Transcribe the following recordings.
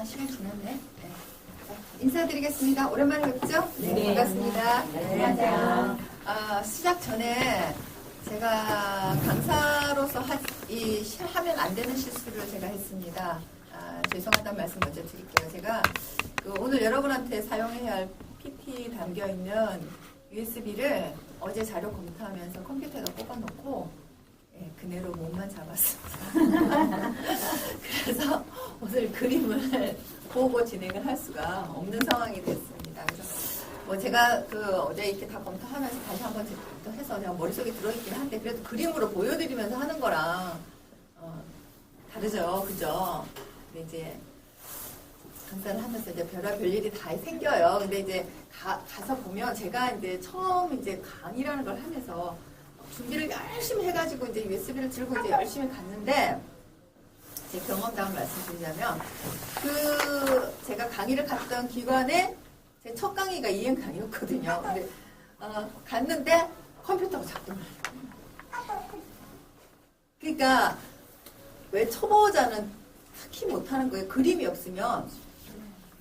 시간 지났네. 네. 인사드리겠습니다. 오랜만에 뵙죠? 네. 반갑습니다. 네, 안녕하세요. 시작 전에 제가 강사로서 하면 안 되는 실수를 제가 했습니다. 죄송하다는 말씀 먼저 드릴게요. 제가 오늘 여러분한테 사용해야 할 PT 담겨있는 USB를 어제 자료 검토하면서 컴퓨터에다 꼽아놓고 그대로 몸만 잡았습니다. 그래서 오늘 그림을 보고 진행을 할 수가 없는 상황이 됐습니다. 그래서 제가 어제 이렇게 다 검토하면서 다시 한번 해서 제가 머릿속에 들어있긴 한데 그래도 그림으로 보여드리면서 하는 거랑 다르죠, 그죠? 근데 이제 강사를 하면서 이제 별의별 일이 다 생겨요. 근데 이제 가서 보면 제가 이제 처음 이제 강의라는 걸 하면서 준비를 열심히 해가지고 이제 USB를 들고 이제 열심히 갔는데 제 경험담을 말씀드리자면 제가 강의를 갔던 기관에 제 첫 강의가 이행 강의였거든요. 근데 갔는데 컴퓨터가 작동을 해요. 그러니까 왜 초보자는 특히 못하는 거예요. 그림이 없으면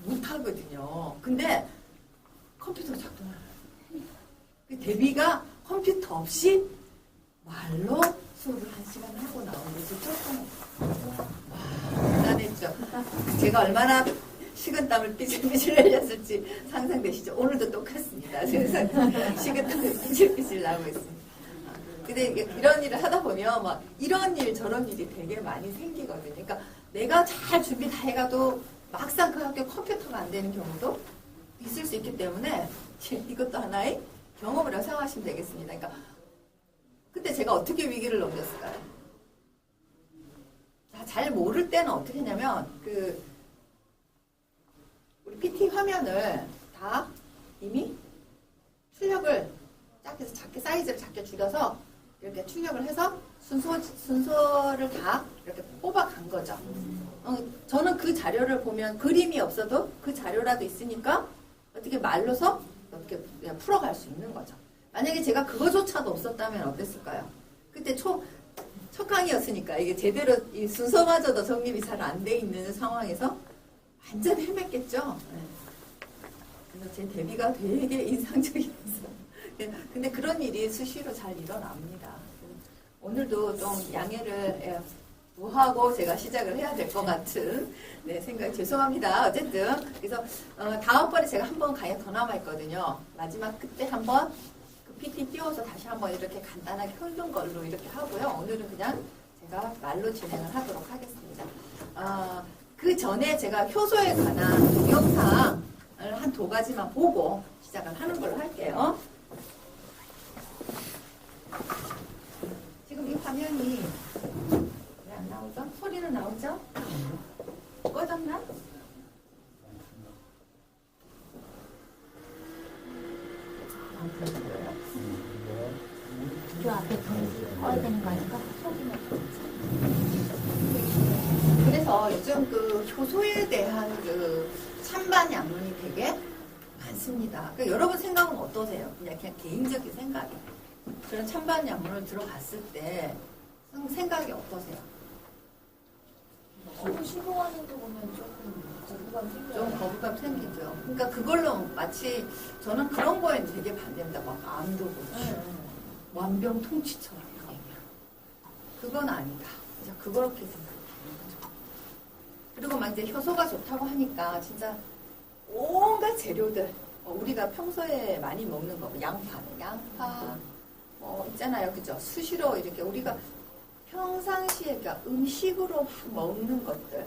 못하거든요. 근데 컴퓨터가 작동을 해요. 데뷔가 컴퓨터 없이 말로 수업을 1시간 하고 나온 거지. 와, 대단했죠. 제가 얼마나 식은땀을 삐질삐질 흘렸을지 상상되시죠? 오늘도 똑같습니다. 식은땀을 삐질삐질 나고 있습니다. 근데 이런 일을 하다 보면 막 이런 일 저런 일이 되게 많이 생기거든요. 그러니까 내가 잘 준비 다 해가도 막상 그 학교 컴퓨터가 안 되는 경우도 있을 수 있기 때문에 이것도 하나의 경험이라고 생각하시면 되겠습니다. 그러니까 그때 제가 어떻게 위기를 넘겼을까요? 잘 모를 때는 어떻게 했냐면 우리 PT 화면을 다 이미 출력을 작게 사이즈를 작게 줄여서 이렇게 출력을 해서 순서를 다 이렇게 뽑아간 거죠. 저는 그 자료를 보면 그림이 없어도 그 자료라도 있으니까 어떻게 말로서 어떻게 풀어갈 수 있는 거죠. 만약에 제가 그거조차도 없었다면 어땠을까요? 그때 첫 강의였으니까 이게 제대로 이 순서마저도 정립이 잘 안 돼 있는 상황에서 완전 헤맸겠죠. 네. 그래서 제 데뷔가 되게 인상적이었어요. 근데 그런 일이 수시로 잘 일어납니다. 오늘도 좀 양해를 구하고 제가 시작을 해야 될 것 같은 생각 죄송합니다. 어쨌든 그래서 다음번에 제가 한번 강의 더 남아있거든요. 마지막 그때 한번 PT 띄워서 다시 한번 이렇게 간단하게 흐른 걸로 이렇게 하고요. 오늘은 그냥 제가 말로 진행을 하도록 하겠습니다. 그 전에 제가 효소에 관한 동영상을 한 2가지만 보고 시작을 하는 걸로 할게요. 지금 이 화면이 왜 안 나오죠? 소리는 나오죠? 꺼졌나? 저 앞에 꺼야 되는 거 아닌가? 그래서 요즘 효소에 대한 찬반 양론이 되게 많습니다. 여러분 생각은 어떠세요? 그냥 개인적인 생각이. 저는 찬반 양론을 들어봤을 때 생각이 어떠세요? 시도하는 거 보면 조금 거부감 생겨요. 좀 거부감 생기죠. 그러니까 그걸로 마치 저는 그런 거에 되게 반대입니다. 막 암도 그렇고 완병통치처럼 그건 아니다. 그렇게 생각해요. 그리고 막 이제 효소가 좋다고 하니까 진짜 온갖 재료들 우리가 평소에 많이 먹는 거 양파 있잖아요, 그죠? 수시로 이렇게 우리가 평상시에 그러니까 음식으로 먹는 것들.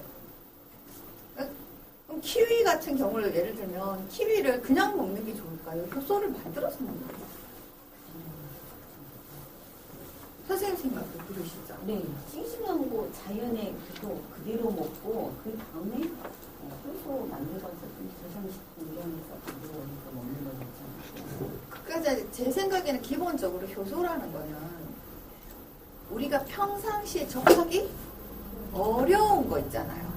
그럼 키위 같은 경우를 예를 들면 키위를 그냥 먹는 게 좋을까요? 효소를 만들어서 먹는 거예요. 선생님 생각도 그러시죠? 네, 싱싱한 거 자연의 그대로 먹고 그 다음에 효소 만들어서 좀 저장식품용해서 만들어서 먹는 거 있잖아요. 그까지 제 생각에는 기본적으로 효소라는 거는 우리가 평상시에 접하기 어려운 거 있잖아요.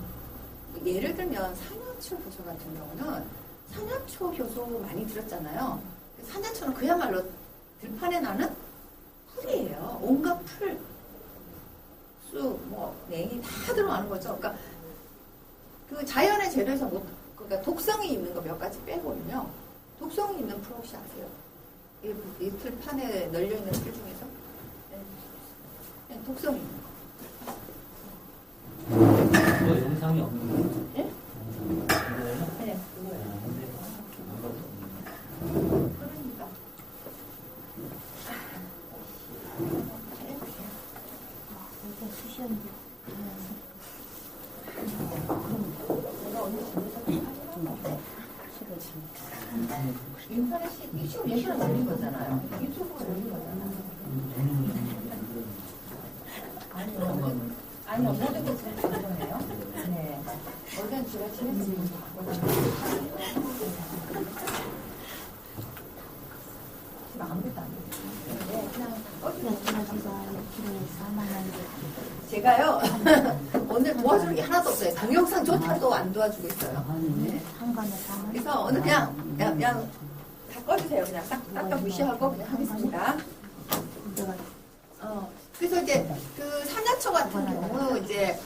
예를 들면 산야초 효소 같은 경우는 산야초 효소 많이 들었잖아요. 산야초는 그야말로 들판에 나는 풀이에요. 온갖 풀, 쑥, 냉이 다 들어가는 거죠. 그러니까 그 자연의 재료에서 못, 그러니까 독성이 있는 거 몇 가지 빼고는요. 독성이 있는 풀 혹시 아세요? 이 틀판에 널려 있는 풀 중에서 네, 독성이 있는 거. 뭐 영상이 없는 거예요? 예? 영상이 없는 네, 거예요? 그러니까. 이게 수시연데. 제가 오늘 집에서 인터넷 지금 예술에 올린 거잖아요. 유튜브에 올린 거잖아요. 아니요, 모든 게 제일 좋네요. 네. 어제는 제가 지냈습니다. 지금 아무것도 안 됐어요. 네, 그냥 제가요, 오늘 도와주는 게 하나도 없어요. 동영상조차도 안 도와주고 있어요. 네. 그래서 오늘 그냥 다 꺼주세요. 그냥 싹다 무시하고 그냥 하겠습니다. 그래서 이제 그 산야초 같은 경우 이제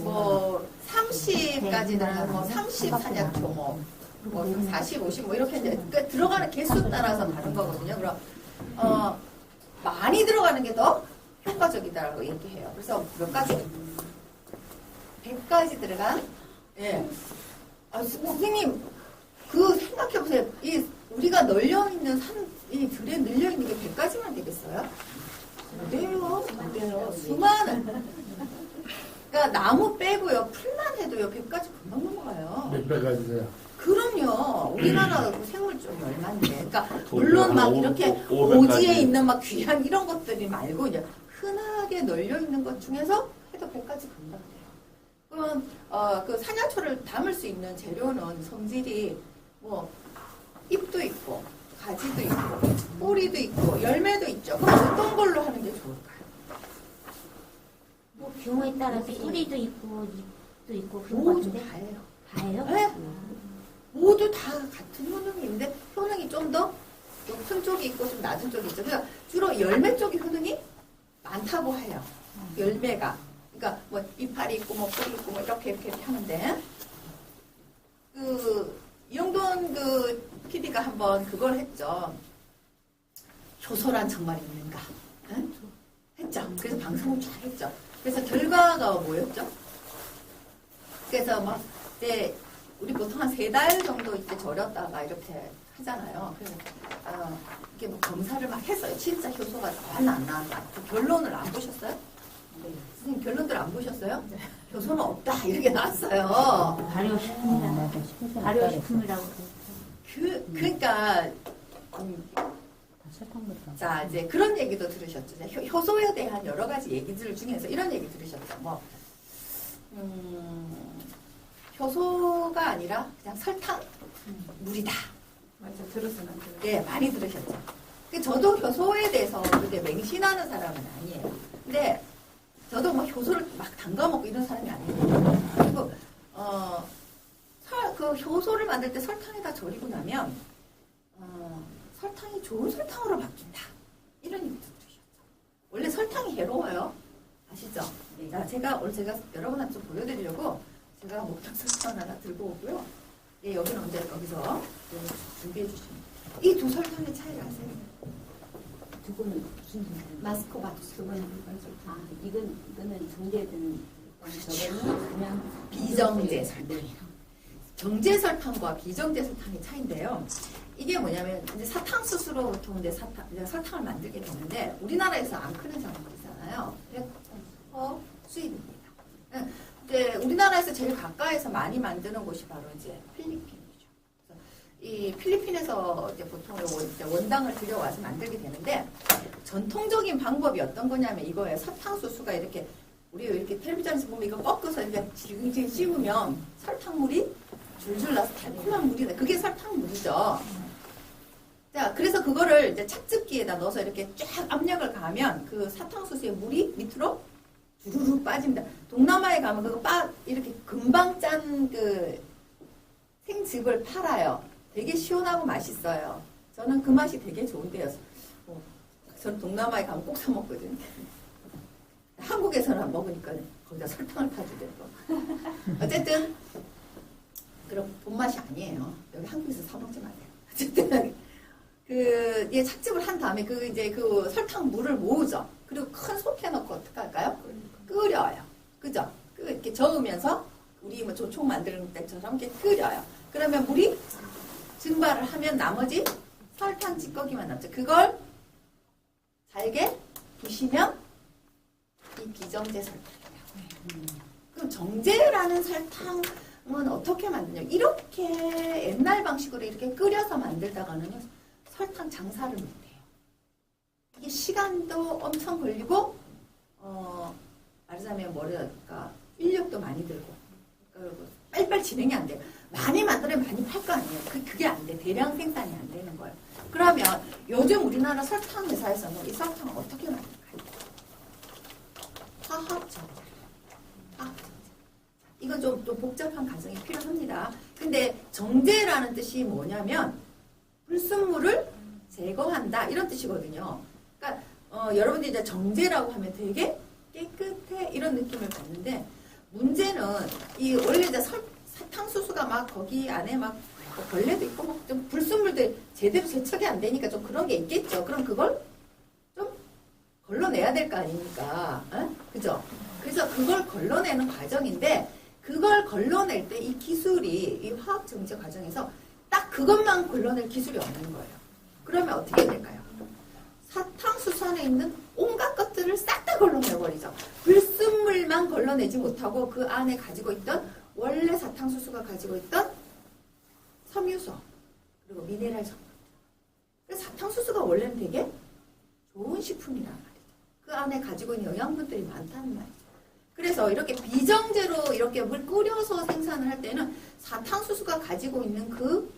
뭐 30까지 들어가서 뭐 30 산야초 뭐 40, 50 뭐 이렇게 이제 그 들어가는 개수 따라서 다른 거거든요. 그럼 많이 들어가는 게 더 효과적이다라고 얘기해요. 그래서 몇 가지 100가지 들어간 예. 선생님 그 생각해 보세요. 이 우리가 널려 있는 이 들에 늘려 있는 게 100가지만 되겠어요? 못 돼요. 수많은. 그러니까 나무 빼고요. 풀만 해도요. 100가지 금방 넘어가요. 몇 배가 주세요? 그럼요. 우리나라 그 생물종이 얼마인데. 그러니까 물론 막 이렇게 오지에 있는 막 귀한 이런 것들이 말고 이제 흔하게 널려 있는 것 중에서 해도 100가지 금방 돼요. 그러면 그 산야초를 담을 수 있는 재료는 성질이 뭐 잎도 있고 가지도 있고 뿌리도 있고 열매도 있죠. 그럼 어떤 걸로 하는 게 좋을까요? 뭐 경우에 따라서 뿌리도 있고 잎도 있고 그런 것 모두 같은데 다예요. 다예요? 네. 모두 다 같은 효능이 있는데 효능이 좀 더 높은 쪽이 있고 좀 낮은 쪽이 있죠. 그러니까 주로 열매 쪽이 효능이 많다고 해요. 열매가. 그러니까 뭐 이파리 있고 뭐 뿌리 있고 뭐 이렇게 하는데 그 이영돈 그 PD가 한번 그걸 했죠. 효소란 정말 있는가? 응? 했죠. 그래서 방송을 잘 했죠. 그래서 결과가 뭐였죠? 그래서 막 이제 우리 보통 한 3달 정도 이제 절였다가 이렇게 하잖아요. 그래서 이게 뭐 검사를 막 했어요. 진짜 효소가 나왔나 안 나왔나. 그 결론을 안 보셨어요? 네. 선생님 결론들 안 보셨어요? 네. 효소는 없다 이렇게 나왔어요. 발효식품이라고 그러니까 자 이제 그런 얘기도 들으셨죠. 효소에 대한 여러 가지 얘기들 중에서 이런 얘기 들으셨죠. 뭐 효소가 아니라 그냥 설탕, 물이다. 맞아, 들었으면 안 들었어. 네, 많이 들으셨죠. 저도 효소에 대해서 그렇게 맹신하는 사람은 아니에요. 근데 저도 뭐 효소를 막 담가 먹고 이런 사람이 아니에요. 그리고 그 효소를 만들 때 설탕에다 절이고 나면 설탕이 좋은 설탕으로 바뀐다. 이런 얘기도 들으셨죠. 원래 설탕이 해로워요. 아시죠? 네. 자, 오늘 제가 여러분한테 좀 보여드리려고 제가 목탁 설탕 하나 들고 오고요. 예, 여기는 언제 여기서 준비해 주시면. 이 두 설탕의 차이를 아세요? 두 분은 무슨 마스코바투스. 이거는 정제된 저거는 그냥 비정제 설탕이에요. 정제 설탕과 비정제 설탕의 차이인데요. 이게 뭐냐면 이제 사탕수수로 보통 이제 설탕을 만들게 되는데 우리나라에서 안 크는 작물이잖아요. 그래서 수입입니다. 이제 우리나라에서 제일 가까이서 많이 만드는 곳이 바로 이제 필리핀이죠. 그래서 이 필리핀에서 이제 보통 원당을 들여와서 만들게 되는데 전통적인 방법이 어떤 거냐면 이거예요. 사탕수수가 이렇게 우리 이렇게 텔레비전에서 보면 이거 꺾어서 이렇게 지글지글 씹으면 설탕물이 줄줄 나서 달콤한 물이 나. 그게 설탕물이죠. 자, 그래서 그거를 이제 찻즙기에다 넣어서 이렇게 쫙 압력을 가하면 그 사탕수수의 물이 밑으로 주르륵 빠집니다. 동남아에 가면 그거 이렇게 금방 짠 그 생즙을 팔아요. 되게 시원하고 맛있어요. 저는 그 맛이 되게 좋은데요. 저는 동남아에 가면 꼭 사 먹거든요. 한국에서는 먹으니까 거기다 설탕을 타주더라고. 어쨌든 그럼 본맛이 아니에요. 여기 한국에서 사 먹지 마세요. 어쨌든 예, 착즙을 한 다음에 이제 설탕 물을 모으죠. 그리고 큰 솥에 넣고 어떻게 할까요? 끓여요. 그죠? 이렇게 저으면서 우리 뭐 조총 만드는 때처럼 이렇게 끓여요. 그러면 물이 증발을 하면 나머지 설탕 찌꺼기만 남죠. 그걸 잘게 부시면 이 비정제 설탕이에요. 그럼 정제라는 설탕은 어떻게 만드냐? 이렇게 옛날 방식으로 이렇게 끓여서 만들다가는 설탕 장사를 못해요. 이게 시간도 엄청 걸리고 말하자면 뭐랄까 인력도 많이 들고 그리고 빨리빨리 진행이 안 돼요. 많이 만들면 많이 팔 거 아니에요. 그게 안 돼. 대량 생산이 안 되는 거예요. 그러면 요즘 우리나라 설탕 회사에서는 이 설탕을 어떻게 만들까요? 화학정제. 이건 좀 복잡한 과정이 필요합니다. 근데 정제라는 뜻이 뭐냐면 불순물을 제거한다 이런 뜻이거든요. 그러니까 여러분들이 이제 정제라고 하면 되게 깨끗해 이런 느낌을 받는데 문제는 이 원래 이제 사탕수수가 막 거기 안에 막 벌레도 있고 막 좀 불순물들 제대로 세척이 안 되니까 좀 그런 게 있겠죠. 그럼 그걸 좀 걸러내야 될 거 아닙니까? 그죠? 그래서 그걸 걸러내는 과정인데 그걸 걸러낼 때 이 기술이 이 화학 정제 과정에서 딱 그것만 걸러낼 기술이 없는 거예요. 그러면 어떻게 될까요? 사탕수수 안에 있는 온갖 것들을 싹 다 걸러내버리죠. 불순물만 걸러내지 못하고 그 안에 가지고 있던 원래 사탕수수가 가지고 있던 섬유소 그리고 미네랄 성분. 그래서 사탕수수가 원래는 되게 좋은 식품이란 말이죠. 그 안에 가지고 있는 영양분들이 많다는 말이죠. 그래서 이렇게 비정제로 이렇게 물 끓여서 생산을 할 때는 사탕수수가 가지고 있는 그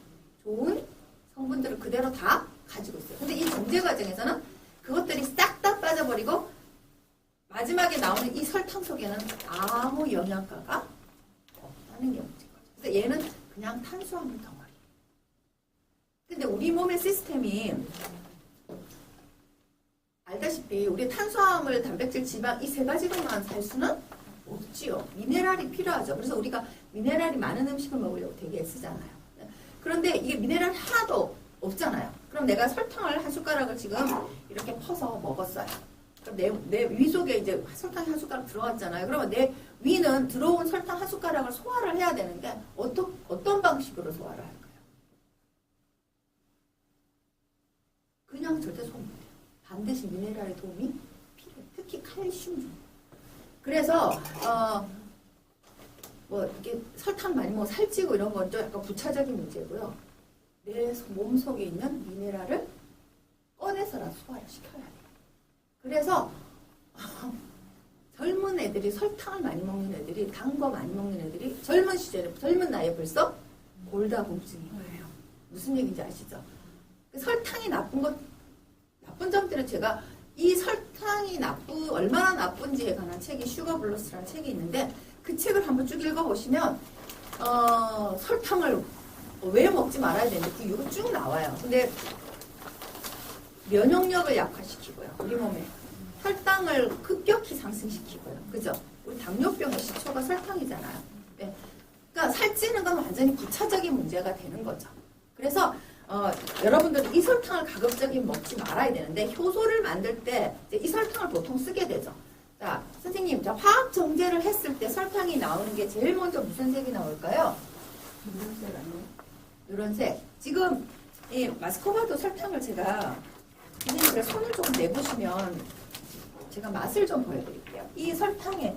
좋은 성분들을 그대로 다 가지고 있어요. 근데 이 정제 과정에서는 그것들이 싹 다 빠져버리고 마지막에 나오는 이 설탕 속에는 아무 영양가가 없다는 게 문제인 거죠. 그래서 얘는 그냥 탄수화물 덩어리. 근데 우리 몸의 시스템이 알다시피 우리 탄수화물, 단백질, 지방 이 세 가지로만 살 수는 없지요. 미네랄이 필요하죠. 그래서 우리가 미네랄이 많은 음식을 먹으려고 되게 애쓰잖아요. 그런데 이게 미네랄 하나도 없잖아요. 그럼 내가 설탕을 한 숟가락을 지금 이렇게 퍼서 먹었어요. 그럼 내 위 속에 이제 설탕이 한 숟가락 들어갔잖아요. 그러면 내 위는 들어온 설탕 한 숟가락을 소화를 해야 되는데 어떤 방식으로 소화를 할까요? 그냥 절대 소화 못해요. 반드시 미네랄의 도움이 필요해요. 특히 칼슘 중. 그래서 뭐 이렇게 설탕 많이 먹어 살찌고 이런 건 좀 약간 부차적인 문제고요. 내 몸속에 있는 미네랄을 꺼내서라도 소화를 시켜야 돼요. 그래서 젊은 애들이 설탕을 많이 먹는 애들이 단 거 많이 먹는 애들이 젊은 시절에 젊은 나이에 벌써 골다공증이 거예요. 무슨 얘기인지 아시죠? 설탕이 나쁜 점들은 제가 이 설탕이 얼마나 나쁜지에 관한 책이 슈거블러스라는 책이 있는데 그 책을 한번 쭉 읽어보시면 설탕을 왜 먹지 말아야 되는지 그 이유가 쭉 나와요. 근데 면역력을 약화시키고요. 우리 몸에 혈당을 급격히 상승시키고요. 그죠? 우리 당뇨병의 시초가 설탕이잖아요. 네. 그러니까 살찌는 건 완전히 부차적인 문제가 되는 거죠. 그래서 여러분들은 이 설탕을 가급적이면 먹지 말아야 되는데 효소를 만들 때 이 설탕을 보통 쓰게 되죠. 자, 선생님, 화학 정제를 했을 때 설탕이 나오는 게 제일 먼저 무슨 색이 나올까요? 누런색 아니에요? 누런색. 지금 이 마스코바도 설탕을 제가 선생님 손을 조금 내보시면 제가 맛을 좀 보여드릴게요. 이 설탕에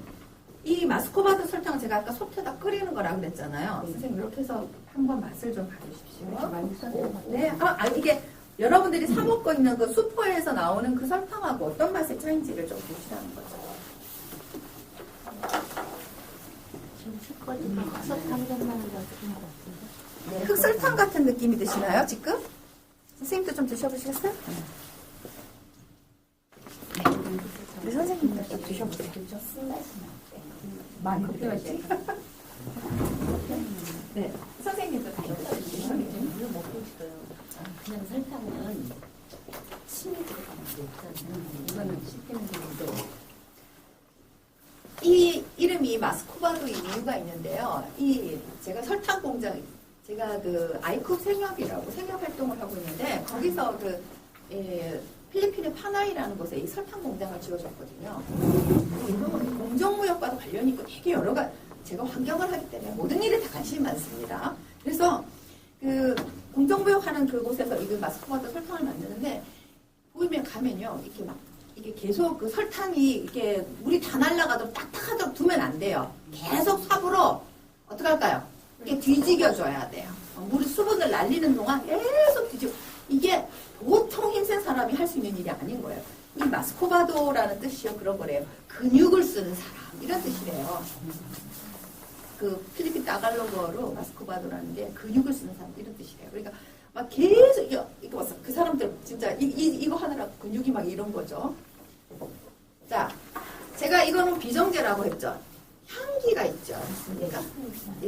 이 마스코바도 설탕은 제가 아까 솥에다 끓이는 거라 그랬잖아요. 선생님 이렇게 해서 한번 맛을 좀 봐주십시오. 이렇게 많이 써요. 네, 이게 여러분들이 사 먹고 있는 그 슈퍼에서 나오는 그 설탕하고 어떤 맛의 차이인지를 좀 보시라는 거죠. 지금 색깔이 흑설탕 좀 나는 것 같은 것 같은데. 네, 흑설탕 같은 느낌이 드시나요, 지금? 선생님도 좀 드셔보시겠어요? 우리 선생님도 좀 드셔보세요. 그죠? 쓴맛이 나요. 많이 어떠지? 네, 선생님도 다 드셔보세요. 이거 먹고 있어요. 그냥 설탕은 침이 들어가면 없잖아요. 이거는 씹히는 건데 이 이름이 마스코바도인 이유가 있는데요. 제가 설탕 공장, 제가 그 아이컵 생협이라고 생협 활동을 하고 있는데, 거기서 필리핀의 파나이라는 곳에 이 설탕 공장을 지어줬거든요. 이건 공정무역과도 관련이 있고 되게 여러 가지, 제가 환경을 하기 때문에 모든 일에 다 관심이 많습니다. 그래서 그 공정무역하는 그곳에서 이 마스코바도 설탕을 만드는데, 보이면 가면요, 이렇게 막 이게 계속 그 설탕이 이렇게 물이 다 날아가도록 딱딱하도록 두면 안 돼요. 계속 삽으로 어떻게 할까요? 이렇게 뒤지겨줘야 돼요. 물이 수분을 날리는 동안 계속 뒤지고, 이게 보통 힘센 사람이 할 수 있는 일이 아닌 거예요. 이 마스코바도라는 뜻이요, 그런 거래요. 근육을 쓰는 사람, 이런 뜻이래요. 그 필리핀 따갈로그어로 마스코바도라는 게 근육을 쓰는 사람, 이런 뜻이래요. 그러니까 막 계속 이거 봤어. 그 사람들 진짜 이거 하느라 근육이 막 이런 거죠. 자, 제가 이거는 비정제라고 했죠. 향기가 있죠. 맞습니까?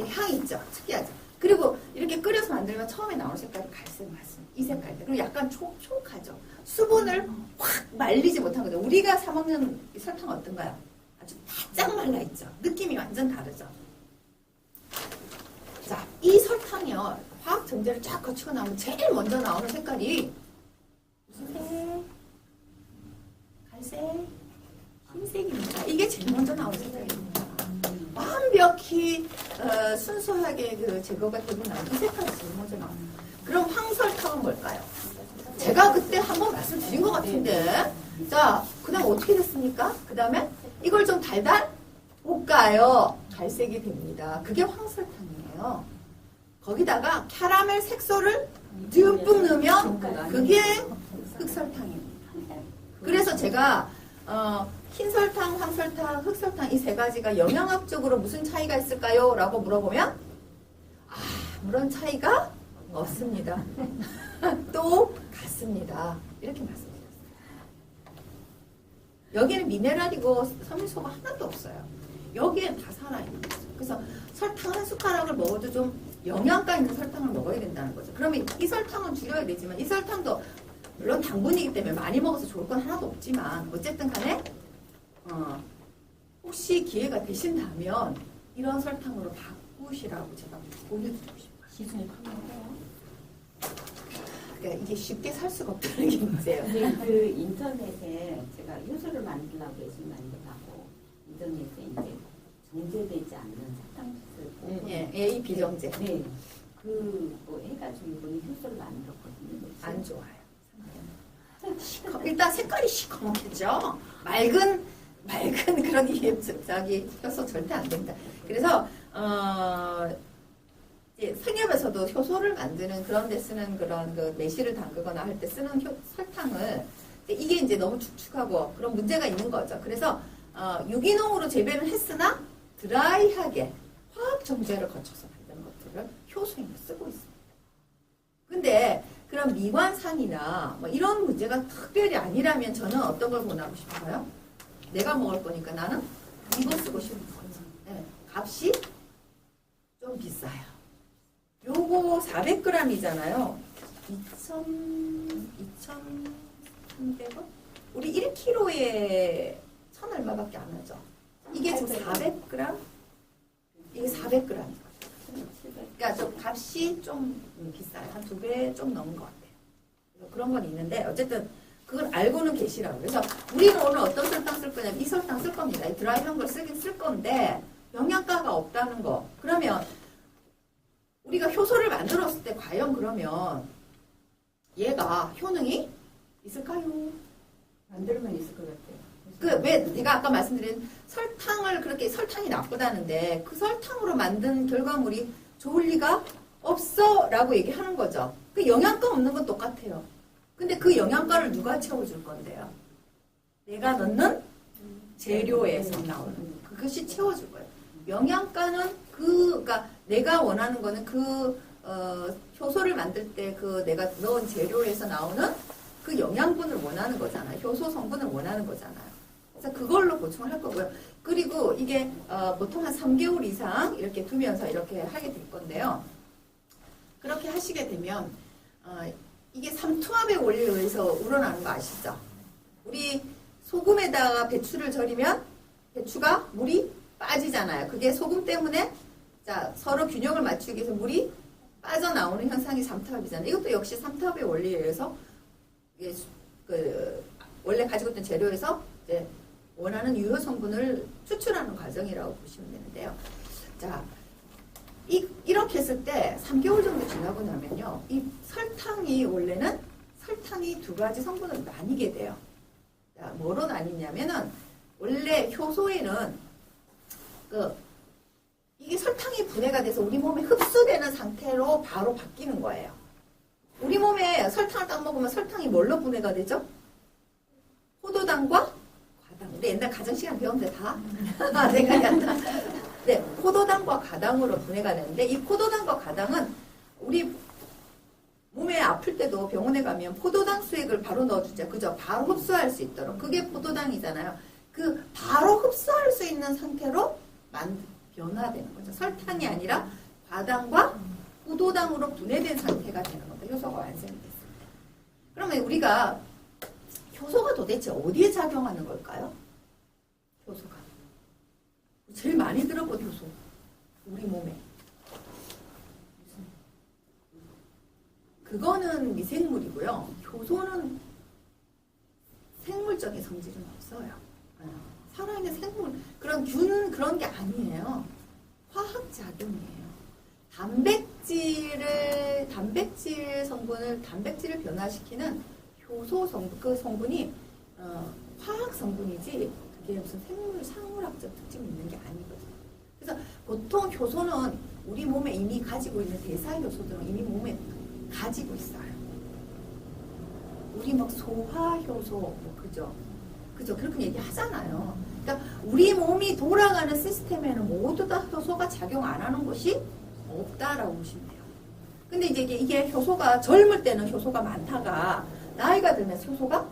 향이 있죠. 특이하죠. 그리고 이렇게 끓여서 만들면 처음에 나오는 색깔이 갈색 맞습니다. 이 색깔. 그리고 약간 촉촉하죠. 수분을 확 말리지 못한 거죠. 우리가 사 먹는 이 설탕은 어떤가요? 아주 바짝 말라 있죠. 느낌이 완전 다르죠. 자, 이 설탕이요. 화학 정제를 쫙 거치고 나오면 제일 먼저 나오는 색깔이 무슨 색? 갈색? 흰색입니다. 이게 제일 먼저 나오는 색깔입니다. 완벽히 순수하게 그 제거가 되고 나면 이 색깔이 제일 먼저 나옵니다. 그럼 황설탕은 뭘까요? 제가 그때 한번 말씀드린 것 같은데, 자, 그 다음 어떻게 됐습니까? 그 다음에 이걸 좀 달달 볶아요. 갈색이 됩니다. 그게 황설탕이에요. 거기다가 캐러멜 색소를 듬뿍 넣으면 그게 흑설탕입니다. 그래서 제가 흰설탕, 황설탕, 흑설탕 이 세 가지가 영양학적으로 무슨 차이가 있을까요? 라고 물어보면 아무런 차이가 없습니다. 또 같습니다. 이렇게 말씀드렸어요. 여기는 미네랄이고 섬유소가 하나도 없어요. 여기엔 다 살아있는 거죠. 그래서 설탕 한 숟가락을 먹어도 좀 영양가 있는 설탕을 먹어야 된다는 거죠. 그러면 이 설탕은 줄여야 되지만 이 설탕도 물론 당분이기 때문에 많이 먹어서 좋을 건 하나도 없지만 어쨌든 간에 혹시 기회가 되신다면 이런 설탕으로 바꾸시라고 제가 보여드리고 싶어요. 시중에 판매해요? 그러니까 이게 쉽게 살 수가 없다는 게 문제예요. 근데 그 인터넷에 제가 효소를 만들려고 열심히 만들라고 인터넷에 이제 정제되지 않는 사탕수수 예, 이 비정제. 네. 그거 해가지고 이번에 효소를 만들었거든요. 안 좋아요. 일단 색깔이 시커멓겠죠. 맑은 그런 효소 절대 안 됩니다. 그래서 이제 생협에서도 효소를 만드는 그런 데 쓰는 그런 그 매실을 담그거나 할 때 쓰는 설탕을 이게 이제 너무 축축하고 그런 문제가 있는 거죠. 그래서 유기농으로 재배를 했으나 드라이하게 화학 정제를 거쳐서 만드는 것들을 효소임을 쓰고 있습니다. 근데 그런 미관상이나 뭐 이런 문제가 특별히 아니라면 저는 어떤 걸 권하고 싶어요? 내가 먹을 거니까 나는 이거 쓰고 싶은 거죠. 네, 값이 좀 비싸요. 요거 400g이잖아요. 2,300원? 우리 1kg에 1,000 얼마밖에 안 하죠. 이게 지금 400g? 이게 400g이거든요. 그러니까 좀 값이 좀 비싸요. 한 2배 좀 넘은 것 같아요. 그래서 그런 건 있는데 어쨌든 그걸 알고는 계시라고. 그래서 우리는 오늘 어떤 설탕 쓸 거냐면 이 설탕 쓸 겁니다. 이 드라이한 걸 쓰긴 쓸 건데 영양가가 없다는 거. 그러면 우리가 효소를 만들었을 때 과연 그러면 얘가 효능이 있을까요? 만들면 있을 것 같아요. 왜 제가 아까 말씀드린 설탕을 그렇게 설탕이 나쁘다는데 그 설탕으로 만든 결과물이 좋을 리가 없어 라고 얘기하는 거죠. 그 영양가 없는 건 똑같아요. 근데 그 영양가를 누가 채워줄 건데요? 내가 넣는 재료에서 나오는 그것이 채워줄 거예요. 영양가는 그러니까 내가 원하는 거는 효소를 만들 때 그 내가 넣은 재료에서 나오는 그 영양분을 원하는 거잖아요. 효소 성분을 원하는 거잖아요. 그래서 그걸로 보충을 할 거고요. 그리고 이게 보통 한 3개월 이상 이렇게 두면서 이렇게 하게 될 건데요. 그렇게 하시게 되면 이게 삼투압의 원리에 의해서 우러나는 거 아시죠? 우리 소금에다가 배추를 절이면 배추가 물이 빠지잖아요. 그게 소금 때문에 자 서로 균형을 맞추기 위해서 물이 빠져나오는 현상이 삼투압이잖아요. 이것도 역시 삼투압의 원리에 의해서 이게 원래 가지고 있던 재료에서 이제 원하는 유효 성분을 추출하는 과정이라고 보시면 되는데요. 자, 이렇게 했을 때 3개월 정도 지나고 나면요. 이 설탕이 원래는 설탕이 두 가지 성분으로 나뉘게 돼요. 자, 뭐로 나뉘냐면은 원래 효소에는 이게 설탕이 분해가 돼서 우리 몸에 흡수되는 상태로 바로 바뀌는 거예요. 우리 몸에 설탕을 딱 먹으면 설탕이 뭘로 분해가 되죠? 포도당과 과당. 우리 옛날 가정 시간 배웠는데 다? 생각이 안 나. 네, 포도당과 과당으로 분해가 되는데 이 포도당과 과당은 우리 몸에 아플 때도 병원에 가면 포도당 수액을 바로 넣어주죠. 그죠? 바로 흡수할 수 있도록. 그게 포도당이잖아요. 그 바로 흡수할 수 있는 상태로 변화되는 거죠. 설탕이 아니라 과당과 포도당으로 분해된 상태가 되는 겁니다. 효소가 완성이 됐습니다. 그러면 우리가 효소가 도대체 어디에 작용하는 걸까요? 효소가. 제일 많이 들어본 효소. 우리 몸에. 그거는 미생물이고요. 효소는 생물적인 성질은 없어요. 살아있는 생물, 그런 균, 그런 게 아니에요. 화학작용이에요. 단백질을 변화시키는 효소 성분, 그 성분이, 화학 성분이지, 그게 무슨 생물학적 특징이 있는 게 아니거든요. 그래서 보통 효소는 우리 몸에 이미 가지고 있는 대사 효소들은 이미 몸에 가지고 있어요. 우리 막 소화효소, 그죠? 그죠? 그렇게 얘기하잖아요. 그러니까 우리 몸이 돌아가는 시스템에는 모두 다 효소가 작용 안 하는 것이 없다라고 보시면 돼요. 근데 이제 이게 효소가 젊을 때는 효소가 많다가 나이가 들면서 효소가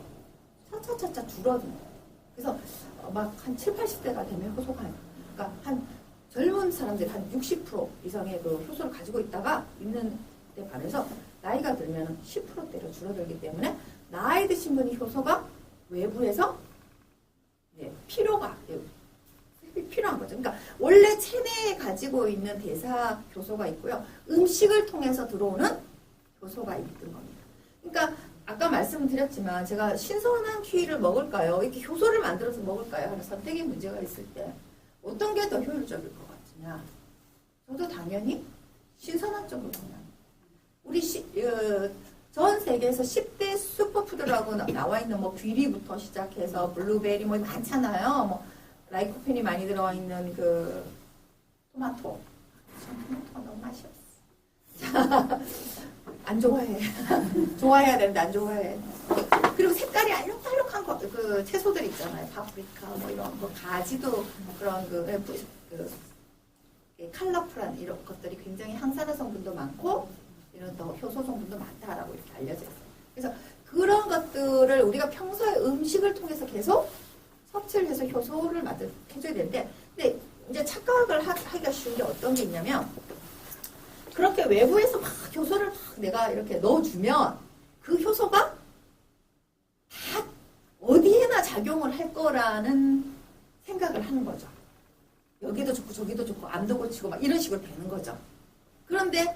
차차차차 줄어드는 거예요. 그래서 막 한 7, 80대가 되면 효소가 그러니까 한 젊은 사람들이 한 60% 이상의 그 효소를 가지고 있는 데 반해서 나이가 들면 10%대로 줄어들기 때문에 나이 드신 분이 효소가 외부에서 필요한 거죠. 그러니까 원래 체내에 가지고 있는 대사 효소가 있고요. 음식을 통해서 들어오는 효소가 있던 겁니다. 그러니까 아까 말씀드렸지만 제가 신선한 키위를 먹을까요? 이렇게 효소를 만들어서 먹을까요? 하는 선택의 문제가 있을 때 어떤 게 더 효율적일 것 같으냐? 저도 당연히 신선한 쪽으로 그냥 우리 전 세계에서 10대 슈퍼푸드라고 나와 있는 뭐 귀리부터 시작해서 블루베리 뭐 많잖아요. 뭐 라이코펜이 많이 들어가 있는 그 토마토. 전 토마토가 너무 맛이 없어. 안 좋아해. 좋아해야 되는데 안 좋아해. 그리고 색깔이 알록알록한 그 채소들 있잖아요. 파프리카 뭐 이런 거 가지도 그런 컬러풀한 이런 것들이 굉장히 항산화 성분도 많고 이런 또 효소 성분도 많다라고 이렇게 알려져 있어요. 그래서 그런 것들을 우리가 평소에 음식을 통해서 계속 섭취를 해서 효소를 해줘야 되는데, 근데 이제 착각을 하기가 쉬운 게 어떤 게 있냐면, 그렇게 외부에서 막 효소를 막 내가 이렇게 넣어주면 그 효소가 다 어디에나 작용을 할 거라는 생각을 하는 거죠. 여기도 좋고 저기도 좋고 암도 고치고 막 이런 식으로 되는 거죠. 그런데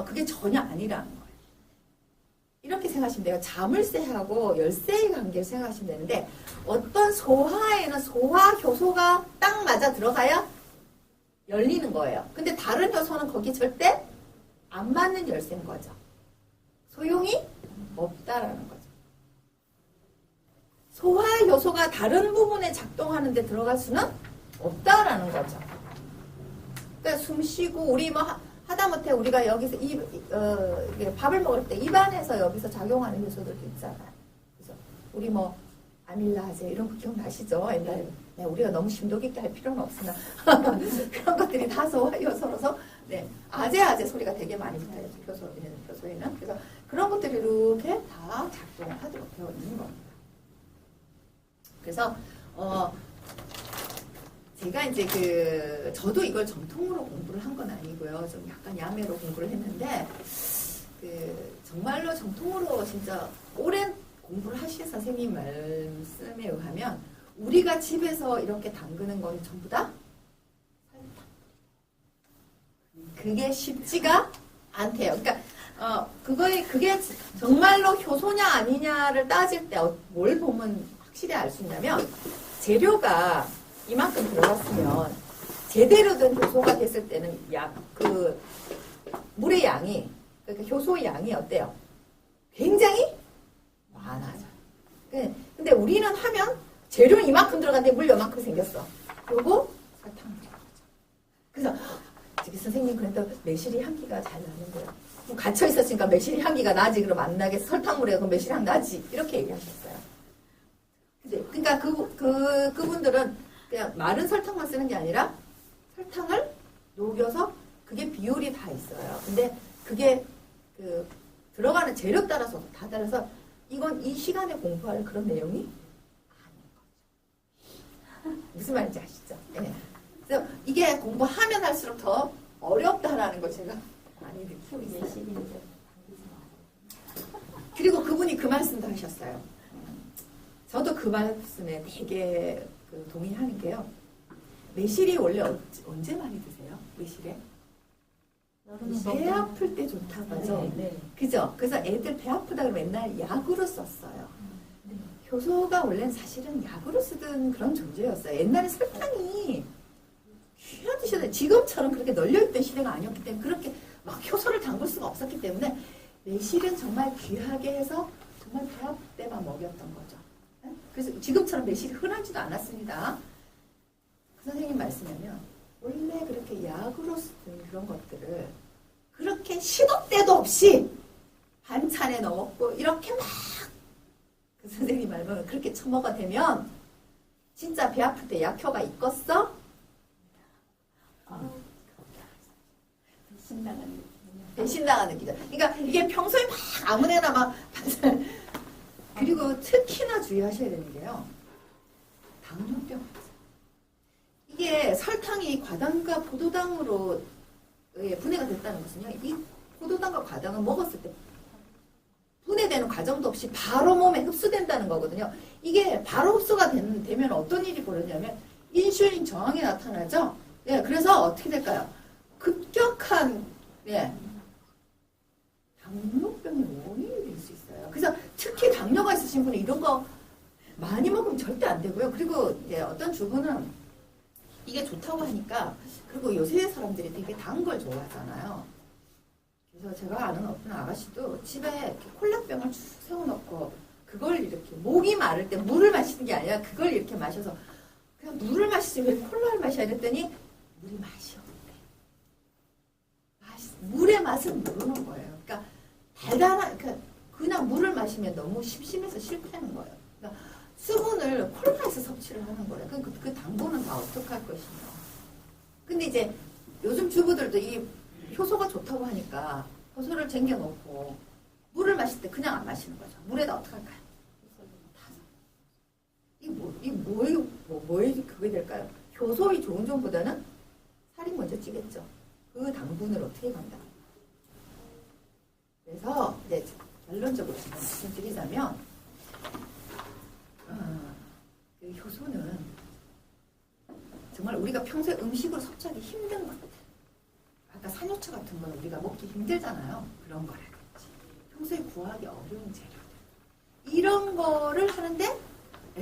그게 전혀 아니라는 거예요. 이렇게 생각하시면 돼요. 자물쇠하고 열쇠의 관계를 생각하시면 되는데 어떤 소화에는 소화 효소가 딱 맞아 들어가야 열리는 거예요. 근데 다른 효소는 거기 절대 안 맞는 열쇠인 거죠. 소용이 없다라는 거죠. 소화 효소가 다른 부분에 작동하는데 들어갈 수는 없다라는 거죠. 그러니까 숨 쉬고 우리 뭐 하다못해 우리가 여기서 밥을 먹을 때 입안에서 여기서 작용하는 요소들도 있잖아요. 그래서 우리 뭐 아밀라제 이런 거 기억나시죠? 옛날에 우리가 너무 심도 깊게 할 필요는 없으나 그런 것들이 다 소화 요소로서 아제 소리가 되게 많이 붙어요. 효소에는. 그래서 그런 것들이 이렇게 다 작동을 하도록 되어 있는 겁니다. 그래서 제가 이제 저도 이걸 정통으로 공부를 한 건 아니고요. 좀 약간 야매로 공부를 했는데, 정말로 정통으로 진짜 오랜 공부를 하신 선생님 말씀에 의하면, 우리가 집에서 이렇게 담그는 건 전부 다 설탕. 그게 쉽지가 않대요. 그러니까 그게 정말로 효소냐 아니냐를 따질 때 뭘 보면 확실히 알 수 있냐면 재료가 이만큼 들어갔으면 제대로 된 효소가 됐을 때는 물의 양이 그러니까 효소의 양이 어때요? 굉장히 많아져요. 근데 우리는 하면 재료는 이만큼 들어갔는데 물 요만큼 생겼어. 그리고 설탕을 들어가죠. 그래서 저기 선생님 그래도 매실이 향기가 잘 나는 거예요. 갇혀 있었으니까 매실이 향기가 나지. 그럼 안 나겠어. 설탕물에 그 매실 향 나지. 이렇게 얘기하셨어요. 그러니까 그분들은 그냥 마른 설탕만 쓰는 게 아니라 설탕을 녹여서 그게 비율이 다 있어요. 근데 그게 들어가는 재료 따라서 다 달라서 이건 이 시간에 공부할 그런 내용이 아닌 거죠. 무슨 말인지 아시죠? 네. 그래서 이게 공부하면 할수록 더 어렵다라는 걸 제가 많이 느끼고 있어요. 그리고 그분이 그 말씀도 하셨어요. 저도 그 말씀에 되게 동의하는 게요. 매실이 원래 언제 많이 드세요? 매실에? 배 아플 때 좋다고 하죠. 네. 그죠? 그래서 애들 배 아프다 그러면 맨날 약으로 썼어요. 효소가 원래는 사실은 약으로 쓰던 그런 존재였어요. 옛날에 설탕이 귀하게 드셔야 지금처럼 그렇게 널려있던 시대가 아니었기 때문에 그렇게 막 효소를 담글 수가 없었기 때문에 매실은 정말 귀하게 해서 정말 배 아플 때만 먹였던 거죠. 그래서 지금처럼 매실이 흔하지도 않았습니다. 그 선생님 말씀하면 원래 그렇게 약으로 쓰던 그런 것들을 그렇게 시도 때도 없이 반찬에 넣었고 이렇게 막 그 선생님 말로는 그렇게 처먹어 되면 진짜 배 아플 때 약효가 있겠어? 배신당하는 느낌이죠. 그러니까 이게 평소에 막 아무데나 막 반찬 그리고 특히나 주의하셔야 되는 게요. 당뇨병. 이게 설탕이 과당과 포도당으로 분해가 됐다는 것은요. 이 포도당과 과당을 먹었을 때 분해되는 과정도 없이 바로 몸에 흡수된다는 거거든요. 이게 바로 흡수가 되면 어떤 일이 벌어지냐면 인슐린 저항이 나타나죠. 예, 그래서 어떻게 될까요? 급격한 당뇨병의 원인이 될 수 있어요. 그래서 특히 당뇨가 있으신 분은 이런 거 많이 먹으면 절대 안 되고요. 그리고 어떤 주부는 이게 좋다고 하니까 그리고 요새 사람들이 되게 단 걸 좋아하잖아요. 그래서 제가 아는 어떤 아가씨도 집에 이렇게 콜라병을 쭉 세워놓고 그걸 이렇게 목이 마를 때 물을 마시는 게 아니라 그걸 이렇게 마셔서 그냥 물을 마시지 왜 콜라를 마셔야 했더니 물이 맛이 없대. 물의 맛은 모르는 거예요. 그러니까 달달한 그냥 물을 마시면 너무 심심해서 싫다는 거예요. 그러니까 수분을 콜라에서 섭취를 하는 거예요. 그 당분은 다 어떡할 것이며. 근데 이제 요즘 주부들도 이 효소가 좋다고 하니까 효소를 쟁겨놓고 물을 마실 때 그냥 안 마시는 거죠. 물에다 어떡할까요? 뭐에 그게 될까요? 효소의 좋은 점보다는 살이 먼저 찌겠죠. 그 당분을 어떻게 간다. 그래서 이제 결론적으로 제가 말씀드리자면 그 효소는 정말 우리가 평소에 음식으로 섭취하기 힘든 것들. 아까 산효초 같은 건 우리가 먹기 힘들잖아요. 그런 거라든지 평소에 구하기 어려운 재료들 이런 거를 하는데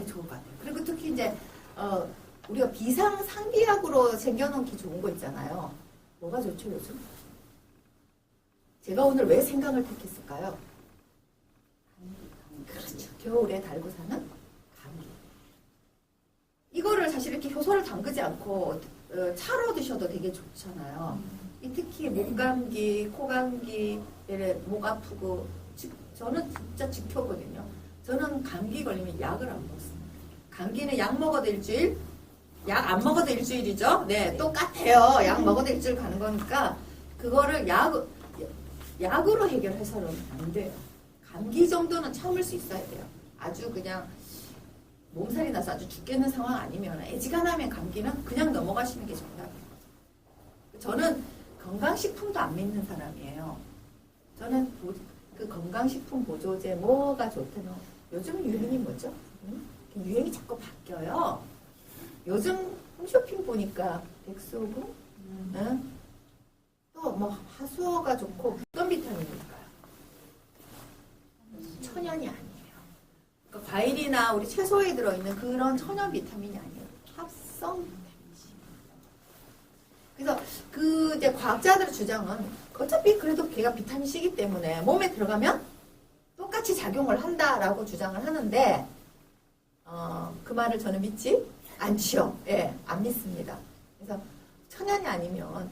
좋은 것 같아요. 그리고 특히 이제 우리가 비상상비약으로 챙겨놓기 좋은 거 있잖아요. 뭐가 좋죠 요즘? 제가 오늘 왜 생강을 택했을까요? 그렇죠. 겨울에 달고 사는 감기. 이거를 사실 이렇게 효소를 담그지 않고 차로 드셔도 되게 좋잖아요. 특히 목감기, 코감기, 목 아프고 저는 진짜 지켜거든요. 저는 감기 걸리면 약을 안 먹습니다. 감기는 약 먹어도 일주일, 약 안 먹어도 일주일이죠. 네, 똑같아요. 약 먹어도 일주일 가는 거니까 그거를 약으로 해결해서는 안 돼요. 감기 정도는 참을 수 있어야 돼요. 아주 그냥 몸살이 나서 아주 죽겠는 상황 아니면 애지간하면 감기는 그냥 넘어가시는 게 정답인 거죠. 저는 건강식품도 안 믿는 사람이에요. 저는 그 건강식품 보조제 뭐가 좋다면 요즘 유행이 뭐죠? 유행이 자꾸 바뀌어요. 요즘 홈쇼핑 보니까 백소구, 또 뭐 하수어가 좋고 어떤 비타민일까요? 천연이 아니에요. 그러니까 과일이나 우리 채소에 들어있는 그런 천연 비타민이 아니에요. 합성 비타민이지. 그래서 그 이제 과학자들의 주장은 어차피 그래도 걔가 비타민 C이기 때문에 몸에 들어가면 똑같이 작용을 한다라고 주장을 하는데 그 말을 저는 믿지 않지요. 예, 안 믿습니다. 그래서 천연이 아니면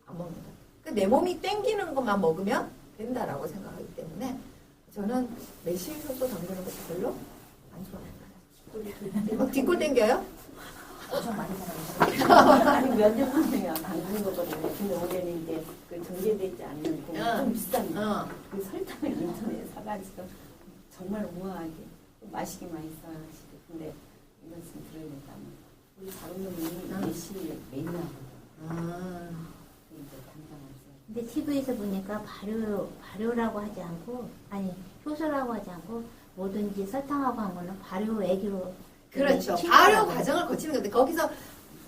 안 먹는다. 내 몸이 땡기는 것만 먹으면 된다라고 생각하기 때문에 저는 매실효소 담그는 것도 별로 안 좋아합니다. 막 뒷골 땡겨요? 엄청 많이 사랑해요. 아니 몇년 만에 담그는 거거든요. 근데 올해는 이제 그 정제되지 않는 좀 비싼 그 설탕을 인터넷에 사가지고 정말 우아하게 맛있게 많이 써가지고 근데 이 말씀 드려야 된다면 우리 자론님이 매실 매니아거든요. 근데 TV에서 보니까 발효라고 하지 않고, 아니, 효소라고 하지 않고, 뭐든지 설탕하고 한 거는 발효 액으로. 그렇죠. 발효 과정을 거치는 건데, 거기서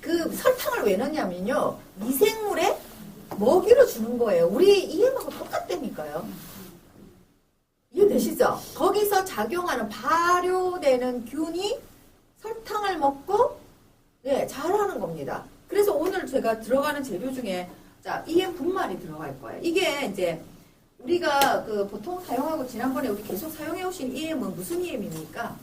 그 설탕을 왜 넣냐면요. 미생물에 먹이로 주는 거예요. 우리 EM하고 똑같다니까요. 이해되시죠? 거기서 작용하는 발효되는 균이 설탕을 먹고, 예, 자라는 겁니다. 그래서 오늘 제가 들어가는 재료 중에 자, EM 분말이 들어갈 거예요. 이게 이제 우리가 그 보통 사용하고 지난번에 우리 계속 사용해 오신 EM은 무슨 EM입니까?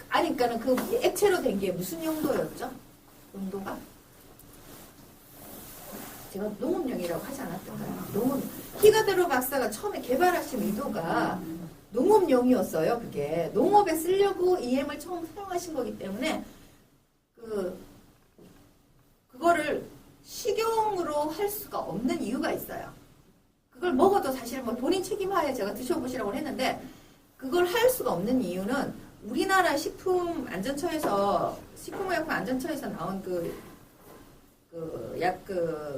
아니, 그러니까는 그 액체로 된 게 무슨 용도였죠? 용도가? 제가 농업용이라고 하지 않았던가요? 농업. 히가드로 박사가 처음에 개발하신 의도가 농업용이었어요. 그게 농업에 쓰려고 EM을 처음 사용하신 거기 때문에 그거를 식용으로 할 수가 없는 이유가 있어요. 그걸 먹어도 사실 뭐 본인 책임하에 제가 드셔보시라고 했는데 그걸 할 수가 없는 이유는 우리나라 식품의약품안전처에서 나온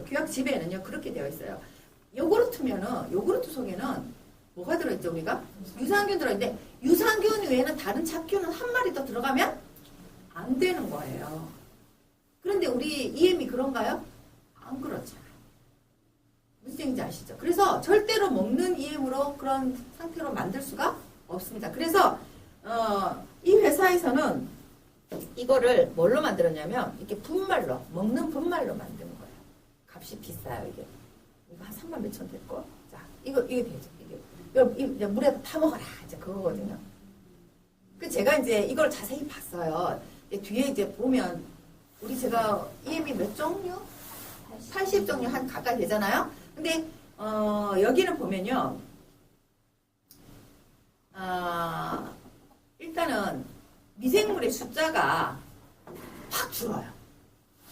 규약 지배에는요 그렇게 되어 있어요. 요구르트 속에는 뭐가 들어있죠 우리가? 유산균 들어있는데 유산균 외에는 다른 잡균은 한 마리 더 들어가면 안 되는 거예요. 그런데 우리 EM이 그런가요? 안 그렇잖아요. 무슨 얘기인지 아시죠? 그래서 절대로 먹는 EM으로 그런 상태로 만들 수가 없습니다. 그래서 이 회사에서는 이거를 뭘로 만들었냐면 이렇게 분말로 먹는 분말로 만든 거예요. 값이 비싸요 이게. 이거 한 3만 몇천 될 거. 자, 이거 되죠. 이게 물에다 타 먹어라 이제 그거거든요. 그 제가 이제 이걸 자세히 봤어요. 뒤에 이제 보면 우리 제가 EM이 몇 종류? 80종류 한 가까이 되잖아요. 근데 여기는 보면요. 일단은 미생물의 숫자가 확 줄어요.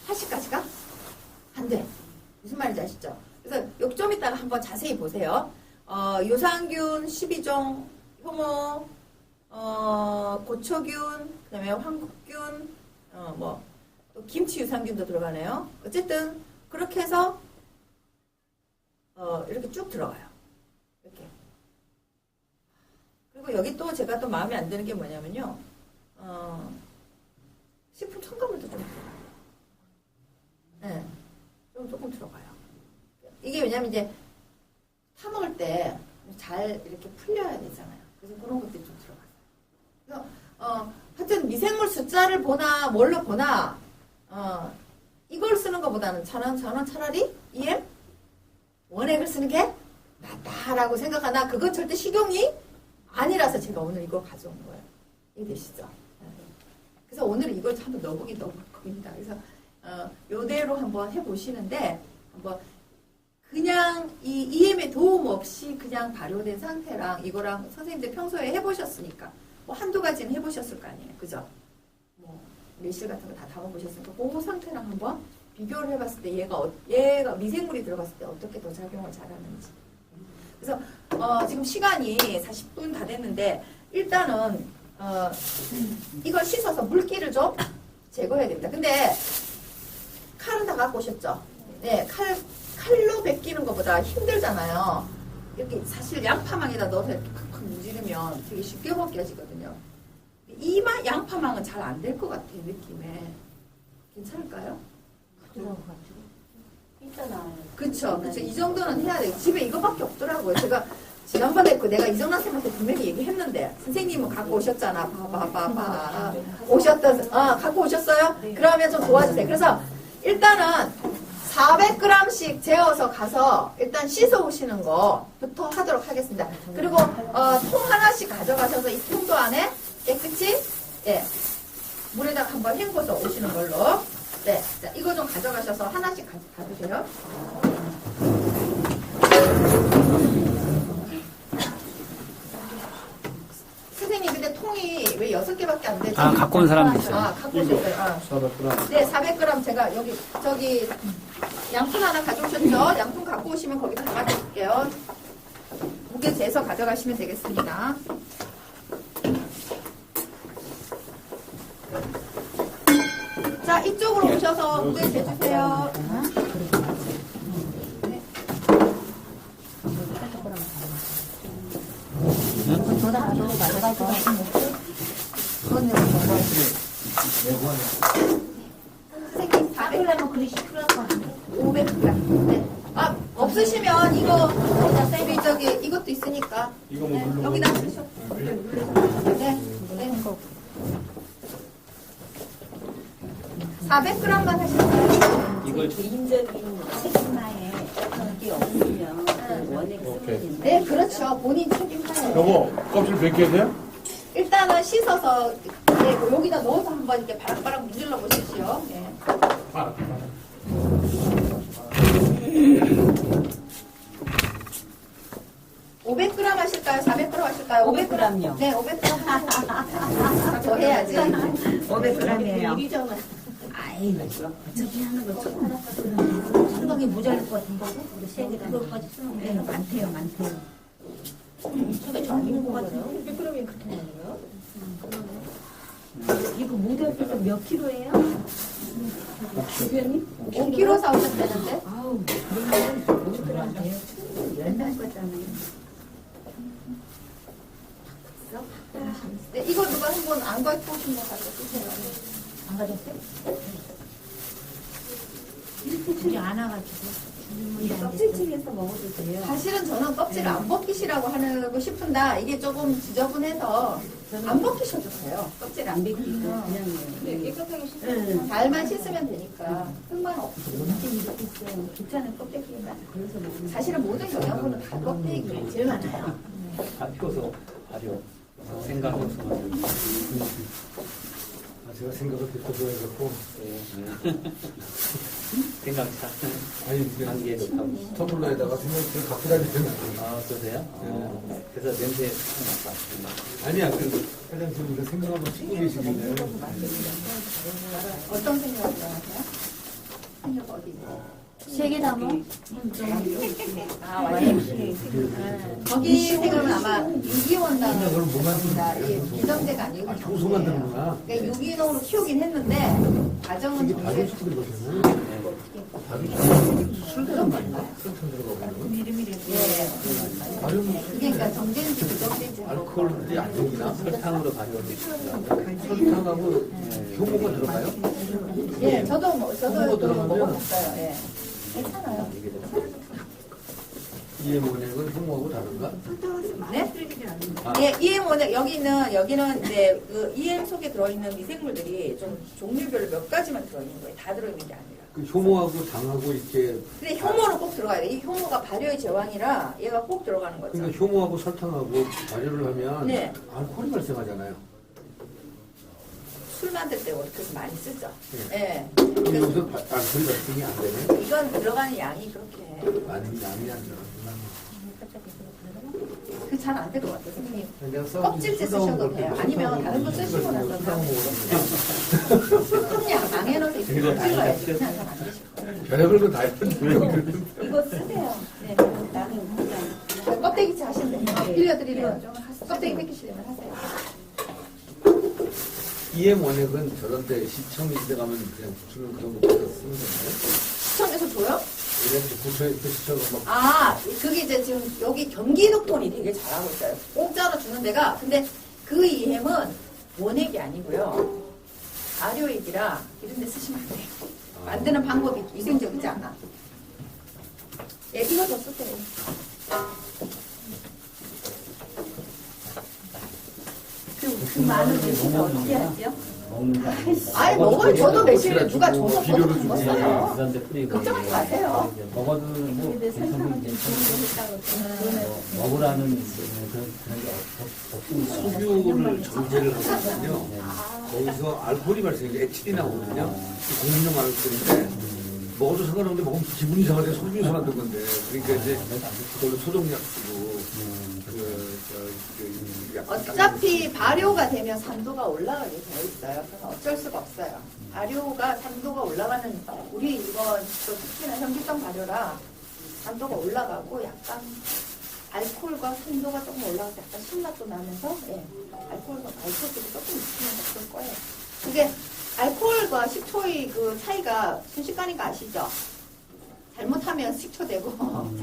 80까지가 안 돼. 무슨 말인지 아시죠? 그래서 요 좀 이따가 한번 자세히 보세요. 유산균 12종, 효모, 고초균, 그다음에 황국균, 또 김치 유산균도 들어가네요. 어쨌든 그렇게 해서 이렇게 쭉 들어가요. 이렇게. 그리고 여기 또 제가 또 마음에 안 드는 게 뭐냐면요. 식품 첨가물도 좀 들어가요. 네, 조금 들어가요. 이게 왜냐면 이제 타 먹을 때 잘 이렇게 풀려야 되잖아요. 그래서 그런 것들이 좀 들어가요. 그래서 하여튼 미생물 숫자를 보나 뭘로 보나 이걸 쓰는 것보다는 저는 차라리 EM 원액을 쓰는 게 낫다라고 생각하나 그건 절대 식용이 아니라서 제가 오늘 이걸 가져온 거예요. 이해되시죠? 그래서 오늘 이걸 한번 넣어보긴 겁니다. 그래서 요대로 한번 해보시는데 한번 그냥 이 EM에 도움 없이 그냥 발효된 상태랑 이거랑 선생님들 평소에 해보셨으니까 뭐 한두 가지는 해보셨을 거 아니에요. 그죠? 뭐 매실 같은 거 다 담아보셨으니까 그 상태랑 한번 비교를 해봤을 때 얘가 미생물이 들어갔을 때 어떻게 더 작용을 잘하는지. 그래서 지금 시간이 40분 다 됐는데 일단은 이걸 씻어서 물기를 좀 제거해야 됩니다. 근데 칼은 다 갖고 오셨죠? 네, 칼로 벗기는 것보다 힘들잖아요. 이렇게 사실 양파망에다 넣어서 이렇게 팍팍 문지르면 되게 쉽게 벗겨지거든요. 양파망은 잘 안 될 것 같아, 느낌에. 괜찮을까요? 있잖아. 그쵸. 이 정도는 해야 돼. 집에 이거밖에 없더라고요. 제가 지난번에 내가 이정란 쌤한테 분명히 얘기했는데, 선생님은 갖고 오셨잖아. 봐봐. 갖고 오셨어요? 그러면 좀 도와주세요. 그래서 일단은 400g씩 재워서 가서 일단 씻어 오시는 거부터 하도록 하겠습니다. 그리고 통 하나씩 가져가셔서 이 통도 안에 깨끗이 물에다가 한번 헹궈서 오시는 걸로. 네, 자, 이거 좀 가져가셔서 하나씩 가주세요. 선생님, 근데 통이 왜 6개밖에 안 되죠? 갖고 온 사람도 있어요. 갖고 오셨어요. 400g. 네, 400g 제가 저기 양푼 하나 가져오셨죠? 양푼 갖고 오시면 거기다 담아드릴게요. 무게 재서 가져가시면 되겠습니다. 자, 이쪽으로 오셔서 무게 재주세요. 네. 선생님, 400g 그릇이 필요할 것 같은데. 500g. 네. 없으시면 이것도 있으니까. 이거 뭐 누르면 여기다 쓰셔. 네. 400g만 하실까요? 이걸 개인적인 책임하에 어떤 게 없으면 그 원액 쓰면 네, 그렇죠. 본인 책임하에. 여보, 껍질 벗겨야 돼요? 일단은 씻어서 여기다 넣어서 한번 이렇게 바락바락 문질러 보십시오. 네. 500g 하실까요? 400g 하실까요? 500g요. 네, 500g. 더 해야지. 500g이에요. 아이, 어차피 하는 거 조금 생각이 모자랄 것 같은데. 우리 세개 그것까지 쓰는 게 많대요. 저게 좀 아닌 것 같은데. 500g이 그렇게 많아요? 이거 모델께서 몇 킬로예요? 주변이? 5kg 사오셨다는데? 아우, 그러면 500g 돼요. 연단 거잖아요. 네, 이거 누가 한번 안 갖고 오신 거 가지고 쓰세요. 안 가졌어요? 둘이 안 와가지고. 껍질층에서 먹어도 돼요. 사실은 저는 껍질을 안 벗기시라고 하고 싶은데 이게 조금 지저분해서 안 벗기셔도 돼요. 껍질 안 벗기고. 그냥 네, 깨끗하게 씻으면 발만 씻으면 되니까 흙만 없고. 이렇게 있어요. 괜찮은 껍데기만. 그래서 먹는 사실은 모든 영양분은 다 껍데기에 제일 많아요. 발효소, 발효. 생각해서 만든. 제가 생각을 듣고 좋아해갖고. 생각차. 아니, 이게 단계에 좋다고. 터블러에다가 생각을 갖고 다니는 그러세요? 그래서 냄새 맡아. 아니야, 그 화장실 우리가 생각하고 찍고 계시길래. 어떤 생각을 하세요? 생각 어디 있어요? 3개 담아? 거기 생각은 아마 유기원단을 그걸 뭐 만드는 유정제가 아니고 청소 만드는구나. 그러니까 유기농으로 키우긴 했는데 과정은 이게 정제 발효수들이 보시면 술처럼 들어가고 예. 발효 그게 그러니까 정제인지 부정제인지 하고 알코올이 안 녹이나? 설탕으로 발효되죠. 설탕하고 효모가 들어가요? 예, 저도 들어가면 먹어봤어요. 예. 괜찮아요. EM원액은 효모하고 다른가? 네? 예, EM 여기는 이제 그 EM 속에 들어있는 미생물들이 좀 종류별로 몇 가지만 들어있는 거예요. 다 들어있는 게 아니라. 그 효모하고 당하고 이렇게 근데 효모는 꼭 들어가야 돼. 이 효모가 발효의 제왕이라 얘가 꼭 들어가는 거죠. 그러니까 효모하고 설탕하고 발효를 하면 네. 알코올이 발생하잖아요. 술 만들 때 그래서 많이 쓰죠. 예. 근데 여기서 알코올이 발생이 안 되네. 이건 들어가는 양이 그렇게 많이 양이 안 들어가구나. 그 잘 안 될 것 같아요, 선생님. 내가 껍질째 쓰셔도 돼요. 아니면 다른 거 쓰시고 나서 그냥 망해놓은 게 찔러야지. 그냥 잘안 드실 거예요. 별의별 거다 했는데 이거 쓰세요. 네. 나는 그냥 껍데기째 하시면 돼요. 빌려드리래요. 껍데기 뺏기시려면 하세요. EM원액은 저런 데 시청인데 가면 그냥 주는 그런 거 받아 쓰는 건가요? 시청에서 줘요? 이래서 구청에 시청을 막 아, 그게 이제 지금 여기 경기도권이 되게 잘하고 있어요. 공짜로 주는 데가. 근데 그 EM은 원액이 아니고요. 발효액이라 이런 데 쓰시면 안 돼요. 만드는 방법이 위생적이지 않아. 예, 이거 더 쓰세요. 그 많은 음식을 어떻게 하죠? 먹는 거 아니에요? 아니, 먹어요. 저도 매실 누가 줘서 비료를 저도 주고. 먹었어요. 그런 데 뿌리고 걱정하지 마세요. 이제 먹어도 뭐 근데 설탕은 좀 괜찮은데 좋은 거 했다고 먹으라는 그런 게 없습니다. 석유를 정제를 하거든요. 네. 거기서 알코올이 발생해 에틸이 나오거든요. 국민용 알코올인데 먹어도 상관없는데 먹으면 기분이 이상하게 속이 이상하던 건데 그러니까 이제 그걸로 소독약 쓰고 어차피 발효가 되면 산도가 올라가게 되어 있어요. 그래서 어쩔 수가 없어요. 발효가 산도가 올라가는 우리 이거 또 특히나 현기성 발효라 산도가 올라가고 약간 알코올과 산도가 조금 올라가서 약간 신맛도 나면서 알코올들이 조금 있으면 그럴 거예요. 그게 알코올과 식초의 그 차이가 순식간인 거 아시죠? 잘못하면 식초 되고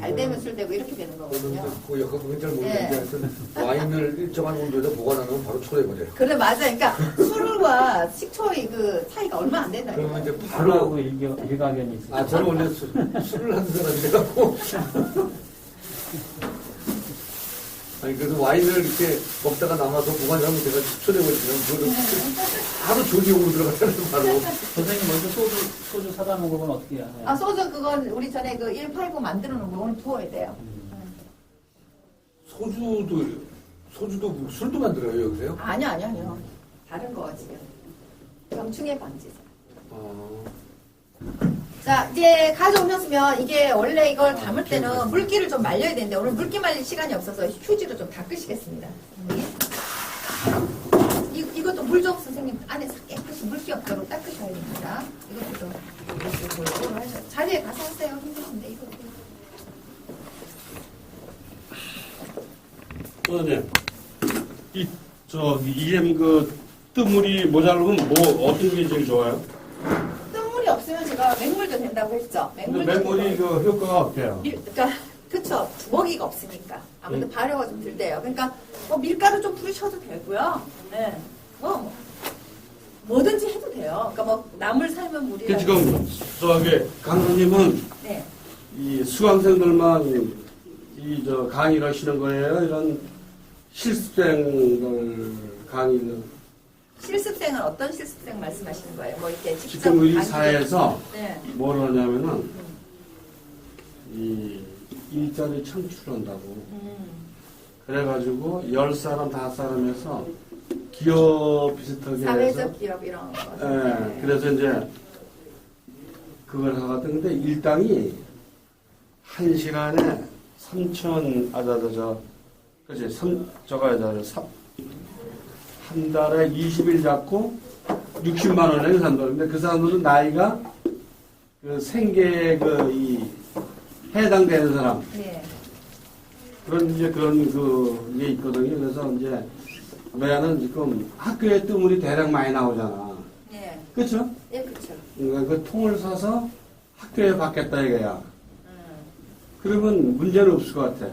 잘 되면 술 되고 이렇게 되는 거거든요. 그 역학은 잘 모르겠는데 하여튼 와인을 일정한 온도에서 보관하면 바로 초래버려요. 그래 맞아. 그러니까 술과 식초의 그 차이가 얼마 안 된다. 그러면 이제 바로 바로 일가견이 있어요. 아 저는 원래 술을 하는 사람이라고 아니 그래서 와인을 이렇게 먹다가 남아서 보관하면 제가 추천해버리면 그거를 바로 조기용으로 들어가잖아요 바로. 선생님 먼저 소주 사다 놓은 건 어떻게 해요? 아 소주 그건 우리 전에 그 189 만들어 놓은 거 오늘 부어야 돼요. 소주도 술도 만들어요 여기서요? 아니요. 다른 거 지금. 병충해 방지제. 자, 이제 가져오셨으면 이게 원래 이걸 담을 때는 물기를 좀 말려야 되는데 오늘 물기 말릴 시간이 없어서 휴지로 좀 닦으시겠습니다. 이것도 물 좀 선생님 안에서 깨끗이 물기 없도록 닦으셔야 됩니다. 이것도 좀 이렇게 골고루 하셔야 자리에 가서 하세요. 힘드신데 이것도. 선생님, 이게 그 뜨물이 모자르면 뭐 어떤 게 제일 좋아요? 뜬물이 없으면 제가 맹물도 된다고 했죠. 근데 맹물이 그 효과가 어때요? 그러니까 그쵸. 먹이가 없으니까 아무래도 발효가 좀 덜 돼요. 그러니까 뭐 밀가루 좀 부으셔도 되고요. 네. 뭐든지 해도 돼요. 그러니까 뭐 나물 삶은 물이라. 지금 저기 강사님은 네. 이 수강생들만 강의를 하시는 거예요? 이런 실습생들 강의는 실습생은 어떤 실습생 말씀하시는 거예요? 뭐 이렇게 직접 지금 우리 강의- 사회에서 네. 뭘 하냐면은 이 일자리 창출한다고 그래가지고 10사람, 5사람에서 기업 비슷하게 해서 사회적 기업 이런 거. 예, 그래서 이제 그걸 하거든. 근데 일당이 1시간에 3천, 그치, 한 달에 20일 잡고 60만 원에 산다. 근데 그 사람들은 나이가 그 생계에 해당되는 사람. 네. 그런 게 있거든요. 그래서 이제 왜냐면 지금 학교에 뜨물이 대략 많이 나오잖아. 네. 그렇죠? 예, 그렇죠. 그 통을 사서 학교에 받겠다 이거야. 그러면 문제는 없을 것 같아.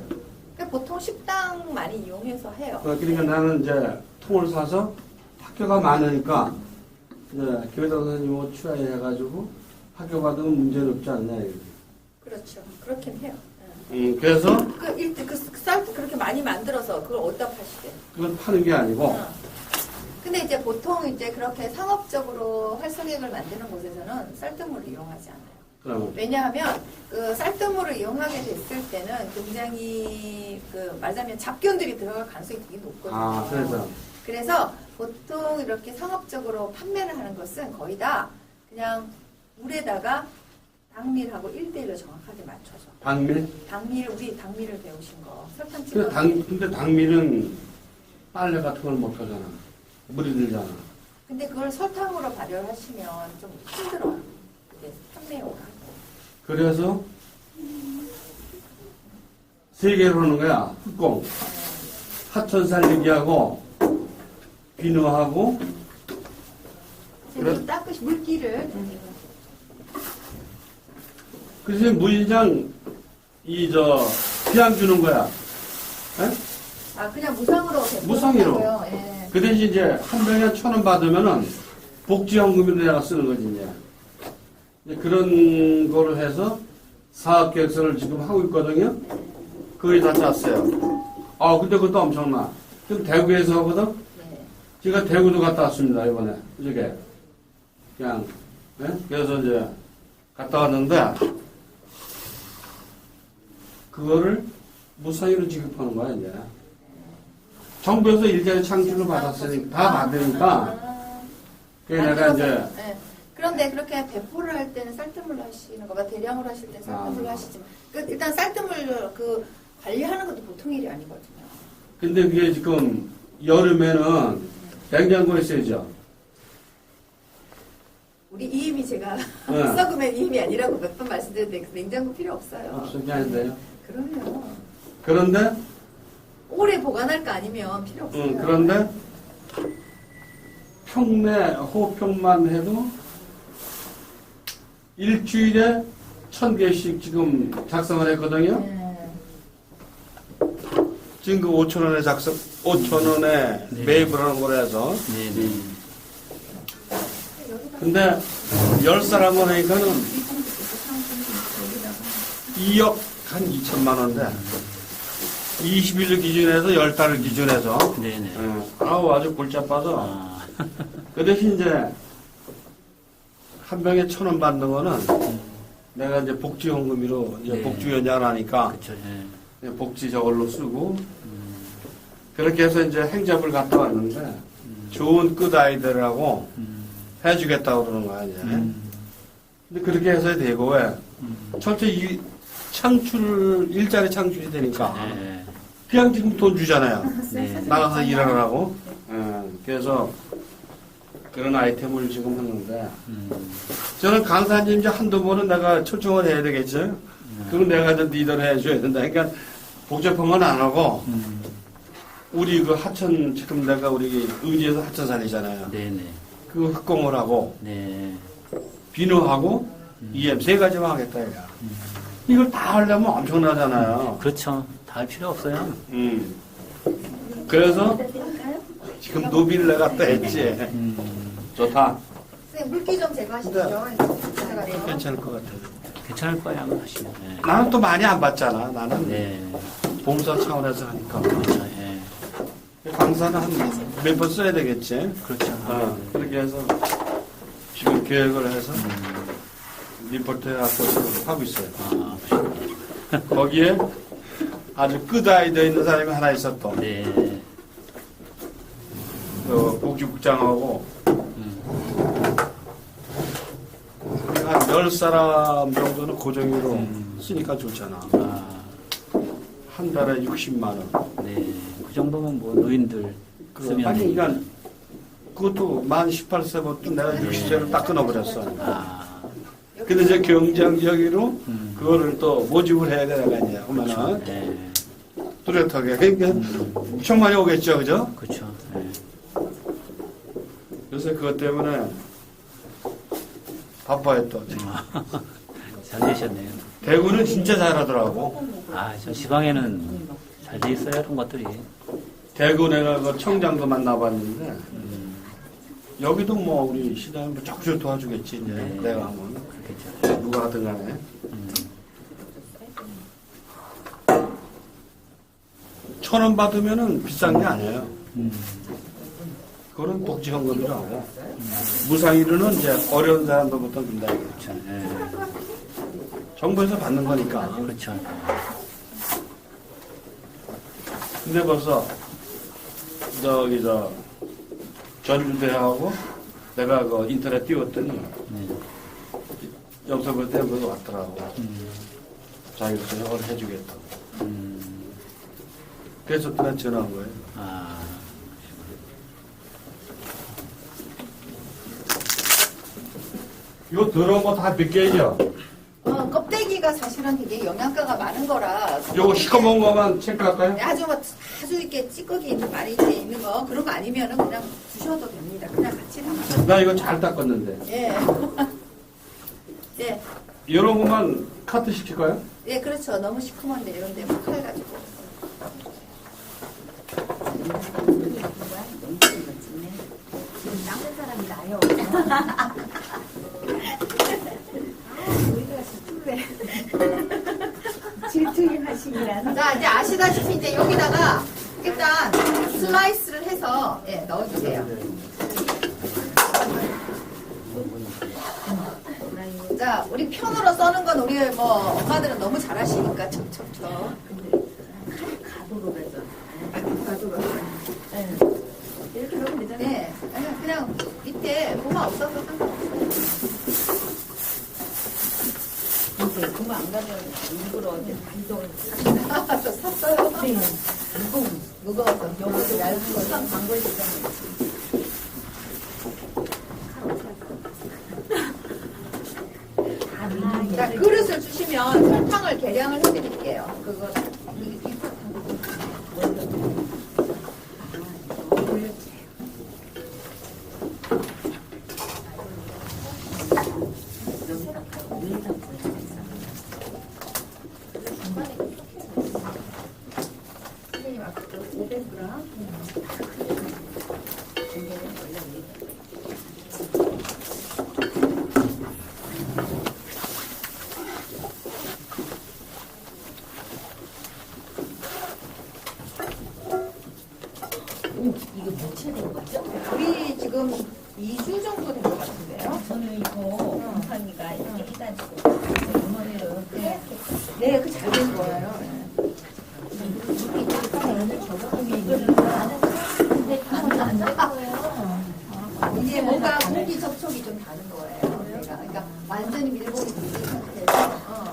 그러니까 보통 식당 많이 이용해서 해요. 그러니까 나는 이제 통을 사서 학교가 많으니까 이제 교회당 선생님하고 취하해가지고 학교 받으면 문제는 없지 않냐. 이거. 그렇죠. 그렇긴 해요. 그래서 그 쌀도 그렇게 많이 만들어서 그걸 어디다 파시대? 그건 파는 게 아니고. 근데 이제 보통 이제 그렇게 상업적으로 활성액을 만드는 곳에서는 쌀뜨물을 이용하지 않아요. 그러면 왜냐하면 그 쌀뜨물을 이용하게 됐을 때는 굉장히 말하자면 잡균들이 들어갈 가능성이 되게 높거든요. 그래서 보통 이렇게 상업적으로 판매를 하는 것은 거의 다 그냥 물에다가 당밀하고 1대1로 정확하게 맞춰서. 우리 당밀을 배우신 거. 설탕 찍어. 근데 당밀은 빨래 같은 걸 못 하잖아. 물이 들잖아. 근데 그걸 설탕으로 발효하시면 좀 힘들어요. 이게 판매용으로 하고. 그래서 3개로 하는 거야. 흑공. 하천 살리기하고 비누하고. 그래서 닦으시 물기를. 그래서 무인장 그냥 주는 거야. 에? 그냥 무상으로. 무상으로. 예. 그 대신 이제 한 병에 1,000원 받으면은 복지연금으로 내가 쓰는 거지, 이제 그런 거를 해서 사업 계획서를 지금 하고 있거든요. 그게 다 짰어요. 근데 그것도 엄청나. 지금 대구에서 하거든? 네. 제가 대구도 갔다 왔습니다, 이번에. 그저께. 그냥, 네? 그래서 이제 갔다 왔는데, 그거를 무상으로 지급하는 거야, 이제. 정부에서 일자리 창출을 받았으니까, 다 받으니까, 그게 내가 이제, 네. 그런데 그렇게 배포를 할 때는 쌀뜨물로 하시는 거 봐. 대량으로 하실 때는 쌀뜨물로 하시지만. 일단 쌀뜨물 관리하는 것도 보통 일이 아니거든요. 근데 그게 지금 여름에는 냉장고에 있어야죠. 우리 이임이 제가 네. 썩으면 이임이 아니라고 몇 번 말씀드렸는데 냉장고 필요 없어요. 없었긴 한데요. 그럼요. 그런데, 오래 보관할 거 아니면 필요 없어요. 그런데, 평내 호평만 해도 일주일에 1,000개씩 지금 작성을 했거든요. 네. 지금 그 5,000원에 5,000원에 매입을 하는 거라 해서. 네네. 근데 10사람을 하니까는 2억 한 2천만 원인데 20일 기준에서 10달을 기준해서 네네. 아주 골치 아파서 그 대신 이제 한 병에 1,000원 받는 거는 내가 이제 복지연금으로 이제 네. 복지연장을 하니까 그쵸, 예. 복지 저걸로 쓰고 그렇게 해서 이제 행접을 갔다 왔는데 좋은 끝 아이들하고 해주겠다고 그러는 거야 이제. 근데 그렇게 해서 되고 왜 철저히 일자리 창출이 되니까 네. 그냥 지금 돈 주잖아요. 네. 나가서 일하라고. 그래서 그런 아이템을 지금 했는데 저는 강사님 이제 한두 번은 내가 초청을 해야 되겠죠. 그럼 내가 이제 리더를 해줘야 된다. 그러니까 복잡한 건 안 하고 우리 그 하천 지금 내가 우리 의지에서 하천 살이잖아요. 네네. 그 흑공을 하고 네. 비누하고 EM 세 가지만 하겠다 이거. 이걸 다 하려면 엄청나잖아요. 그렇죠. 다 할 필요 없어요. 그래서 지금 노비를 내가 또 했지. 좋다. 선생님 물기 좀 제거하시죠. 제가 괜찮을 것 같아요. 괜찮을 거야, 아마 하시면. 네. 나는 또 많이 안 받잖아. 나는 네. 봉사 차원에서 하니까. 그렇죠, 예. 강사는 한 몇 번 써야 되겠지. 그렇죠. 그렇게 해서 지금 계획을 해서 리포트 해갖고 하고 있어요. 거기에 아주 끄다이되어 있는 사람이 하나 있어 또. 네. 그 복지국장하고 한 10사람 정도는 고정으로 쓰니까 좋잖아. 한 달에 60만 원. 네. 그 정도면 뭐 노인들 쓰면. 아니, 그러니까 그것도 만 18세부터 내가 60세를 딱 끊어버렸어. 근데 이제 경쟁적으로 그거를 또 모집을 해야 되는 거 아니야. 그러면은 네. 뚜렷하게. 그러니까 엄청 많이 오겠죠, 그죠? 그렇죠. 네. 요새 그것 때문에 바빠요 또. 잘 되셨네요. 대구는 진짜 잘하더라고. 저 지방에는 잘 돼 있어요, 이런 것들이. 대구 내가 그 청장도 만나봤는데 여기도 뭐 우리 시장에 뭐 적극 도와주겠지 이제 네. 내가 하면 그렇겠죠. 누가 하든 간에. 천 원 받으면은 비싼 게 아니에요. 그거는 복지헌금이라고. 무상이로는 이제 어려운 사람들부터 준다 이거. 그렇죠. 네. 정부에서 받는 거니까. 그렇죠. 근데 벌써 전주대하고 내가 그 인터넷 띄웠더니 네. 영서볼 때 그거 왔더라고. 자기가 저녁을 해주겠다고. 그래서 또 전화한 거예요. 이거 더러운 거 다 몇 개죠? 껍데기가 사실은 되게 영양가가 많은 거라. 요거 시커먼 거만 체크할까요? 아주 이렇게 찌꺼기 있는 말이 있는 거 그런 거 아니면은 그냥 주셔도 됩니다. 그냥 같이 담아서. 나 이거 잘 닦았는데. 예. 예. 이런 것만 카트 시킬까요? 예, 그렇죠. 너무 시커먼데 이런 데칼 가지고. 보시다시피 이제 여기다가 일단 슬라이스를 해서 예, 넣어주세요. 자, 우리 편으로 써는 건 우리 뭐 엄마들은 너무 잘하시니까 척척척. 가도로 해서. 가도로. 네. 이렇게 넣으면 되잖아요. 네, 아니, 그냥 밑에 고마 없어서 상관없어요. 이제 그만 안 가면 일부러 이제 반동을 저 샀어요. 네. 무거워서. 여기도 얇은 거. 참 광고에 있잖아요. 자, 그릇을 주시면 설탕을 계량을 해드릴게요. 그거 선생님 아까 500g. 이거 며칠 된 거죠? 우리 지금 2주 정도 된 것 같은데요. 저는 이거 공판이가 이렇게 해가지고 이번에는 네, 그 잘 된 거예요. 네. 이게 뭔가 공기 접촉이 좀 다른 거예요. 그러니까 완전히 밀봉이 된 상태에서.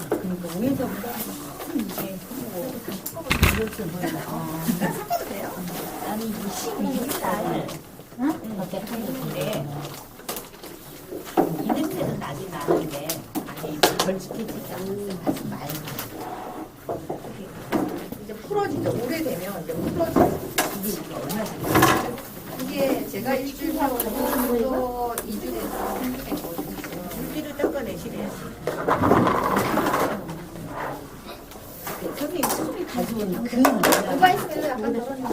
그러니까 위에서보다 이게 이렇게 보여요. 섞어도 돼요. 나는 이거 12살 어때? 근데 이 냄새는 나긴 나는데 아니 덜 지켜지지 하지 말고 이제 풀어지죠. 오래되면 이제 풀어지죠. 이게 얼마나 잘 이게 제가 일주일 하고 또 2주 돼서 생각된 거거든요. 물기를 닦아내시래요. 선생님 수술이 가져온 그 누가 있으면 약간 덜어내.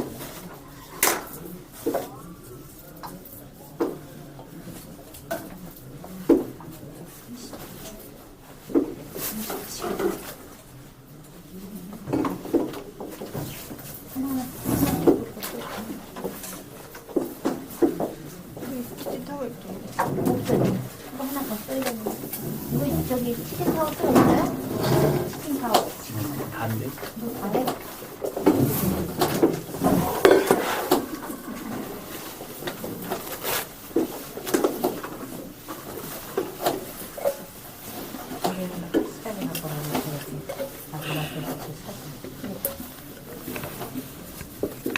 이거 하나 더 써야겠네. 이거 저기 치킨 타워 또 있어요? 치킨 타워. 다인데? 안에?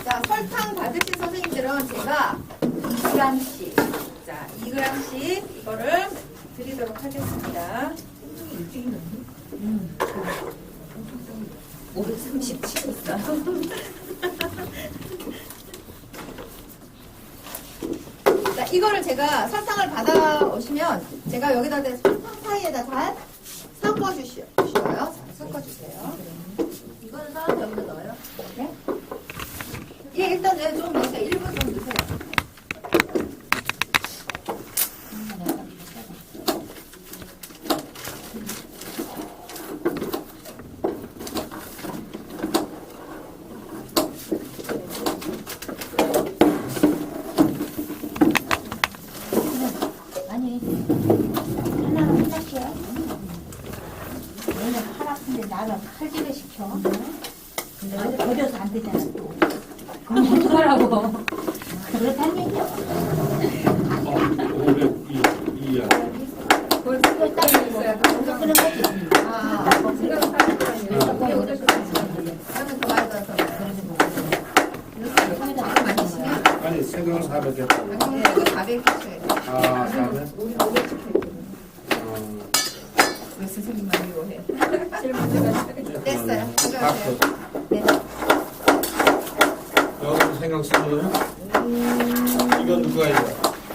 자, 설탕 받으신 선생님들은 제가 2g씩, 자, 2g씩 이거를 드리도록 하겠습니다. 537 있어. 자, 이거를 제가 설탕을 받아오시면 제가 여기다 설탕 사이에다 잘 섞어주셔요. 자, 섞어주세요. 이거는 사람 여기다 넣어요. 네? 예, 일단 네, 좀 넣으세요. 1분 좀 넣으세요. 아니, 하나는 하나씩이야. 얘는 팔 아픈데 나는 칼질을 시켜. 근데 왜 버려서 안 되잖아, 또. 그럼 어떡하라고. 그렇다는 얘기야. 502야. 그걸 쓰고 딱 있어요. 그래서 그런 거지. 아, 생각하니까 그러면 더 많이 넣어서 이렇게 많이 쓰면 아니, 생강 400 했다고. 네, 이거 400 하셔야 돼요. 아, 400? 우리 500 찍혀야 돼요. 왜 선생님만 미워해? 제일 먼저 가셔야 됐어요. 가져가세요. 네. 여기 생강 쓰고요? 이건 누가 해요?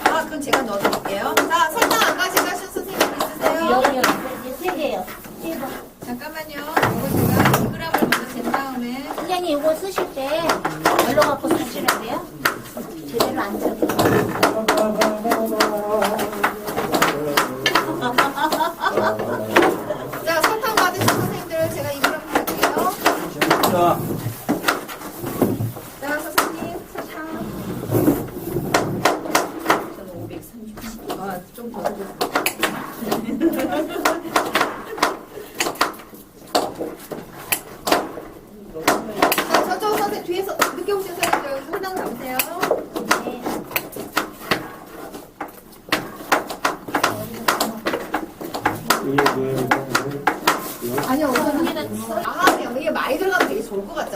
아, 그럼 제가 넣어드릴게요. 자, 설탕 안 가져가신 선생님 있으세요? 여기, 세 개요. 세 번. 잠깐만요. 이거 제가 2g을 먼저 잰 다음에 선생님, 이거 쓰실 때, 열로 갖고 쓰시면 돼요? 제대로 안 들게. 자, 설탕 받으신 선생님들 제가 2g 할게요. 자,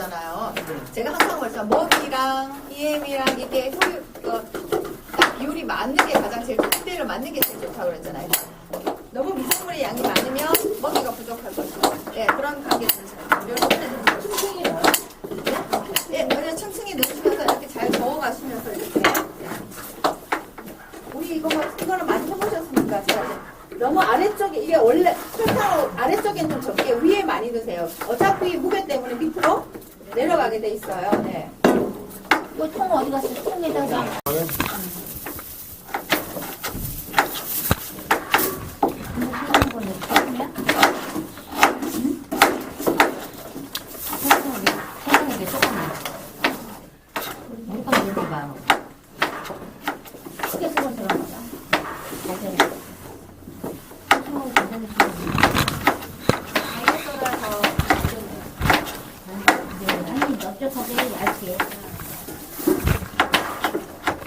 그러잖아요. 제가 항상 말씀 먹이랑 EM이랑 이게 딱 비율이 맞는 게 가장 제일 1대1로 맞는 게 제일 좋다고 그랬잖아요. 너무 미생물의 양이 많으면 먹이가 부족할 것이고 그런 관계를 잘 연결해주는 거죠. 네, 그냥 층층이 넣으시면서 이렇게 잘 저어가시면서 이렇게 우리 이거는 많이 해보셨습니까? 너무 아래쪽에 이게 원래 설탕 아래쪽엔 좀 적게 위에 많이 넣으세요. 어차피 무게 때문에 밑으로 내려가게 돼 있어요. 네. 이거 통 어디 갔어? 통에다가.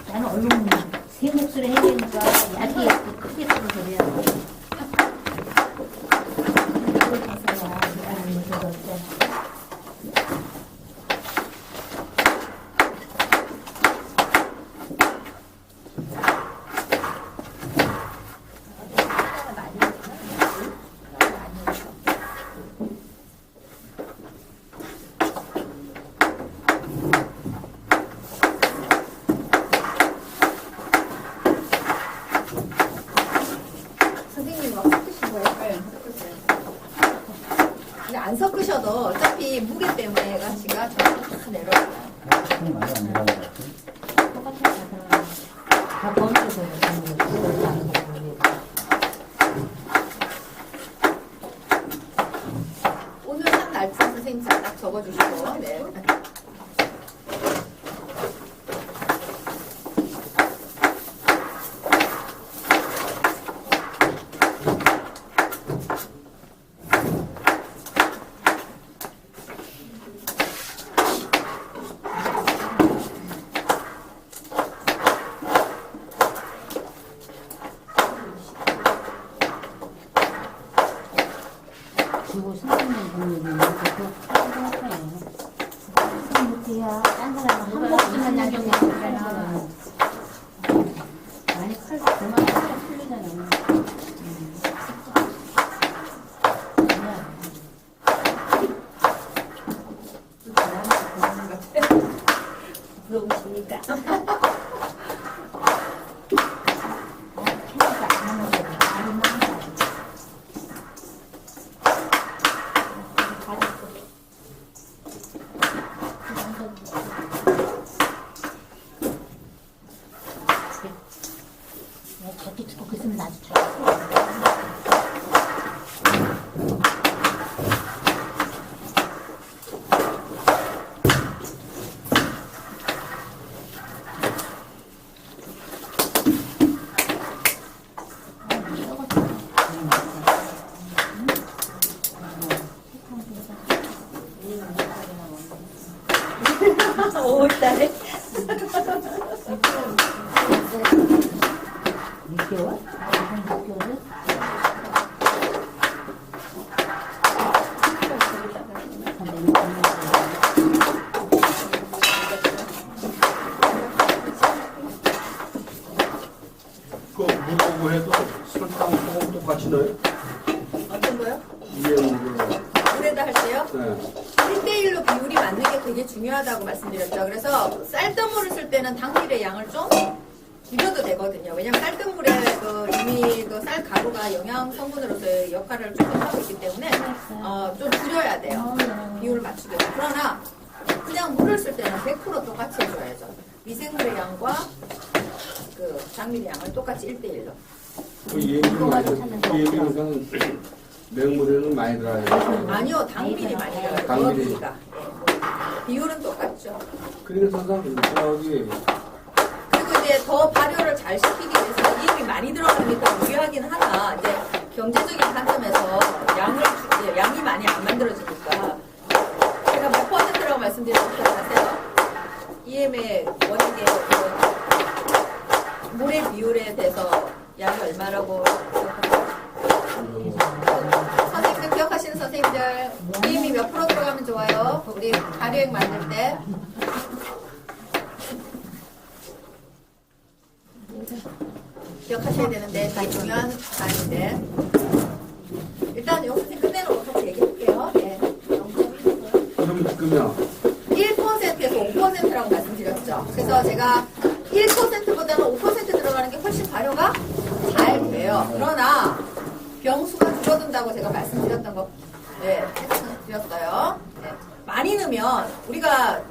나는 얼른 세 몫을 해야 되니까 얇게 크게 썰어서 해야 돼. 선생님이 막 섞으신 거예요? 네, 섞으세요. 근데 안 섞으셔도 어차피 무게 때문에 가시가 저렇게 다 내려가요. 손이 많이 안 들어가는 것 같아. 똑같은 거 다 버리고 오늘 한 날짜 선생님 딱 적어주시고 네. 그리고 선생님 분들이 그거 생각해요. 선생님이야 딴 사람은 한 번씩만 나중에 하잖아. 많이 그만 살짝 풀리잖아. 부러우십니까? 저기 두고 있으면 나도 좋아. 오월달에 6개월? 6개월을? 그 무거워 해도 설탕, 소금 똑같이 넣어요? 어떤 거요? 이해물을. 물에다 할 때요? 네. 1대1로 비율이 맞는 게 되게 중요하다고 말씀드렸죠. 그래서 쌀뜨물을 쓸 때는 당밀의 양을 좀 줄여도 되거든요. 왜냐면 쌀뜨물에 이미 쌀 가루가 영양 성분으로서의 역할을 조금 하고 있기 때문에 좀 줄여야 돼요. 비율을 맞추게. 그러나 그냥 물을 쓸 때는 100% 똑같이 해줘야죠. 미생물의 양과 그 당밀의 양을 똑같이 1대1로. 그 이해물은 맹물에는 많이 들어가요. 아니요, 당밀이 많이 들어가요. 당밀이. 넣기가. 비율은 똑같죠. 그러니까 선생님 저기 그리고 이제 더 발효를 잘 시키기 위해서 이름이 많이 들어가니까 유리하긴 하나 이제 경제적인 관점에서 양이 많이 안 만들어지니까 제가 몇 퍼센트라고 말씀드렸을 때 아세요? EM의 원액의 물의 비율에 대해서 양이 얼마라고 선생님 오늘 기억하시는 선생님들, EM이 몇 프로 들어가면 좋아요? 우리 발효액 만들 때. 기억하셔야 되는데, 되게 중요한 사안인데. 일단 요 선생님 끝내놓고 같이 얘기할게요. 네. 그러면 1%에서 5%라고 말씀드렸죠. 그래서 제가 1%보다는 5% 들어가는 게 훨씬 발효가 잘 돼요. 그러나 병수가 줄어든다고 제가 말씀드렸던 거, 네, 드렸어요. 네. 많이 넣으면 우리가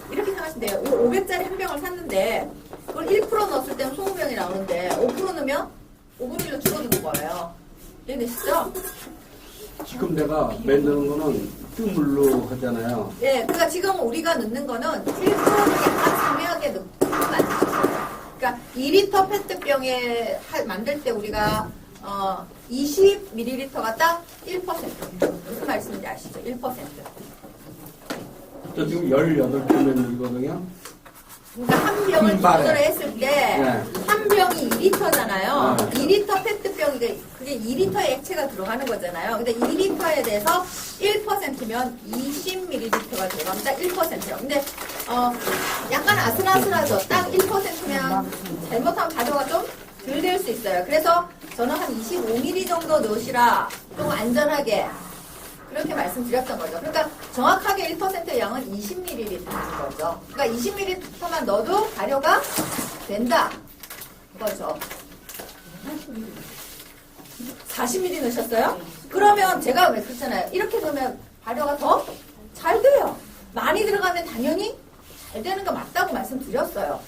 이렇게 생각하시면 돼요. 500짜리 한 병을 샀는데 그걸 1% 넣었을 때는 20병이 나오는데 5% 넣으면 5분의 1로 줄어드는 거예요. 이해되시죠? 지금 내가 만드는 거는 뜸물로 하잖아요. 예, 그러니까 지금 우리가 넣는 거는 1%를 약간 상하게 넣고 만드셨어요. 그러니까 2리터 페트병에 만들 때 우리가 20ml가 딱 1%. 무슨 말씀인지 아시죠? 1%. 저 지금 18병이거든요. 그러니까 한 병을 흰발에. 조절을 했을 때 네. 한 병이 2리터잖아요. 네. 2리터 페트병이 그게 2리터의 액체가 들어가는 거잖아요. 근데 2리터에 대해서 1%면 20ml가 들어가면 딱 1%예요. 근데 약간 아슬아슬하죠. 딱 1%면 잘못하면 발효가 좀 덜 될 수 있어요. 그래서 저는 한 25ml 정도 넣으시라 좀 안전하게 그렇게 말씀드렸던 거죠. 그러니까 정확하게 1%의 양은 20ml인 거죠. 그러니까 20ml만 넣어도 발효가 된다. 이거죠. 40ml 넣으셨어요? 그러면 제가 왜 그랬잖아요. 이렇게 넣으면 발효가 더 잘 돼요. 많이 들어가면 당연히 잘 되는 거 맞다고 말씀드렸어요.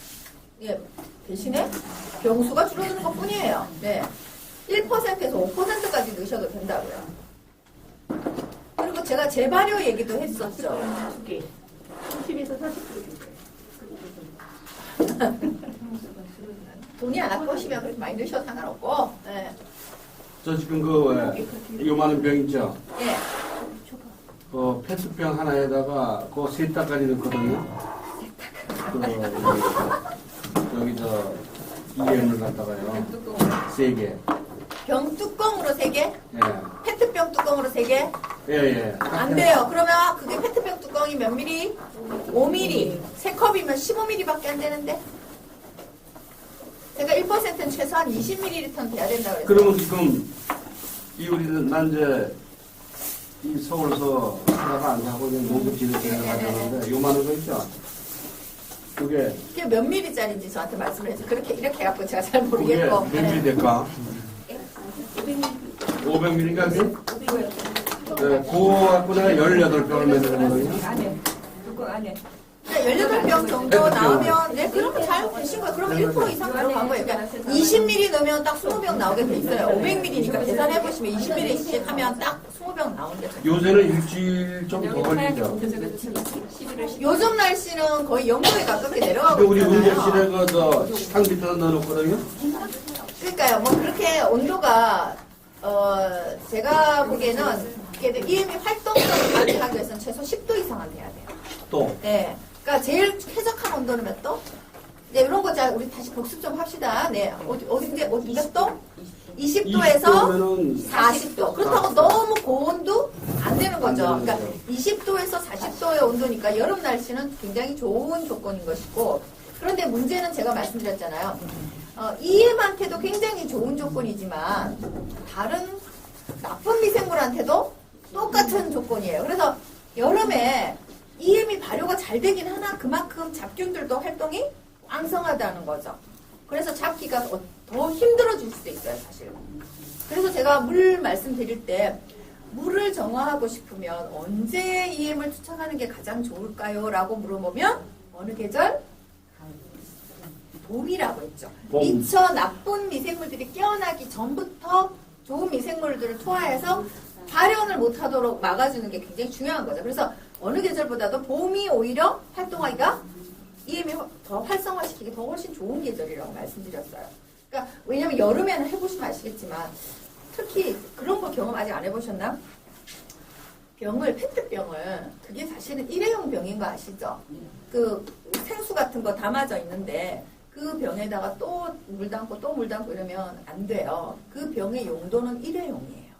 예, 대신에 병수가 줄어드는 것 뿐이에요. 네. 1%에서 5%까지 넣으셔도 된다고요. 그리고 제가 재발효 얘기도 했었죠. 30에서 40% 돈이 안 아까우시면 그렇게 많이 넣으셔도 상관없고. 네. 저 지금 요만한 병 있죠? 예. 페트병 하나에다가 그거 3닭까지 넣거든요. 여기 EM을 갖다가요. 3개. 병 뚜껑으로 3개? 예. 페트병 뚜껑으로 3개? 예. 안 돼요. 그러면 그게 페트병 뚜껑이 몇 미리? 5mm. 3컵이면 15mm밖에 안 되는데? 제가 1%는 최소한 20ml는 돼야 된다고 그랬어요. 그러면 지금 난 이제 이 서울서 하다가 안 하고 그냥 농급지를 가져가는데 요만한 거 있죠? 그게 몇 mm짜리인지 저한테 말씀을 해주세요. 이렇게 해갖고 제가 잘 그게 모르겠고. 몇 ml 될까? 500ml인가 그게? 네, 그거 갖고 내가 18병을 만들거든요. 안에 뚜껑 안에 18병 정도 나오면, 네, 그러면 잘 되신 거예요. 그러면 1% 이상 들어간 거예요. 그러니까 20ml 넣으면 딱 20병 나오게 돼 있어요. 500ml니까 계산해보시면 20ml씩 하면 딱 20병 나오는데. 요새는 일주일 좀 더 걸리죠. 요즘 날씨는 거의 영도에 가깝게 근데 내려가고 우리 있잖아요. 응급실에 식당 밑에다 넣어놓거든요. 그러니까요. 뭐 그렇게 온도가, 제가 보기에는 EM이 활동성을 가능하기 위해서는 최소 10도 이상은 돼야 돼요. 또. 네. 그러니까 제일 쾌적한 온도는 몇 도? 네, 이런 거 자, 우리 다시 복습 좀 합시다. 네. 어딘데, 몇 도? 20도에서 40도. 그렇다고 너무 고온도 안 되는 거죠. 그러니까 20도에서 40도의 온도니까 여름 날씨는 굉장히 좋은 조건인 것이고, 그런데 문제는 제가 말씀드렸잖아요. EM한테도 굉장히 좋은 조건이지만 다른 나쁜 미생물한테도 똑같은 조건이에요. 그래서 여름에 EM이 발효가 잘 되긴 하나 그만큼 잡균들도 활동이 왕성하다는 거죠. 그래서 잡기가 더 힘들어질 수도 있어요, 사실. 그래서 제가 물 말씀드릴 때 물을 정화하고 싶으면 언제 EM을 투척하는 게 가장 좋을까요? 라고 물어보면 어느 계절? 봄이라고 했죠. 봄. 미처 나쁜 미생물들이 깨어나기 전부터 좋은 미생물들을 투하해서 발현을 못하도록 막아주는 게 굉장히 중요한 거죠. 그래서 어느 계절보다도 봄이 오히려 활동하기가 EM이 더 활성화시키기 더 훨씬 좋은 계절이라고 말씀드렸어요. 그러니까 왜냐면 여름에는 해보시면 아시겠지만 특히 그런 거 경험 아직 안 해보셨나? 페트병을 그게 사실은 일회용 병인 거 아시죠? 그 생수 같은 거 담아져 있는데 그 병에다가 또 물 담고 또 물 담고 이러면 안 돼요. 그 병의 용도는 일회용이에요.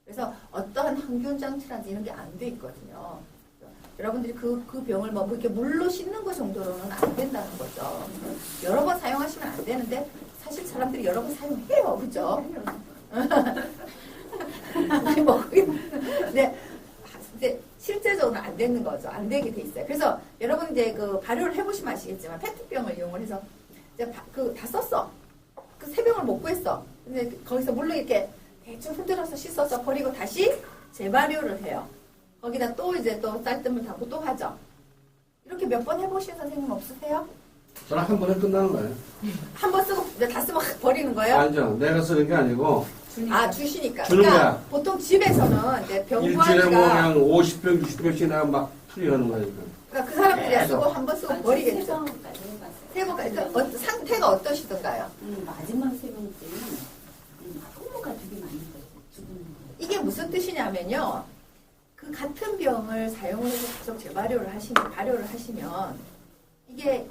그래서 어떠한 항균 장치라든지 이런 게 안 돼 있거든요. 여러분들이 그 병을 뭐 이렇게 물로 씻는 것 정도로는 안 된다는 거죠. 여러 번 사용하시면 안 되는데 사실 사람들이 여러 번 사용해요, 그죠? 우리 뭐 근데 실제적으로 안 되는 거죠. 안 되게 돼 있어요. 그래서 여러분 이제 그 발효를 해보시면 아시겠지만 페트병을 이용을 해서 이제 다 썼어. 그 세 병을 못 구했어. 근데 거기서 물로 이렇게 대충 흔들어서 씻어서 버리고 다시 재발효를 해요. 거기다 또 이제 또 쌀뜨물 담고 또 하죠. 이렇게 몇 번 해보신 선생님 없으세요? 저는 한 번에 끝나는 거예요. 한 번 쓰고 이제 다 쓰면 버리는 거예요? 아니죠. 내가 쓰는 게 아니고 아, 주시니까. 주는 그러니까 거야. 보통 집에서는 이제 병 일주일에 뭐 구하기가 그냥 50병, 60병씩 내가 막 풀이하는 거니까. 그러니까 그 사람들이 쓰고 한 번 쓰고 버리겠죠. 세 번까지 해봤어요. 세 번까지. 그러니까 상태가 어떠시던가요? 마지막 세 번째는 효모가 되게 많이 죽은 거예요. 이게 무슨 뜻이냐면요. 그 같은 병을 사용을 해서 계속 재발효를 하시면 이게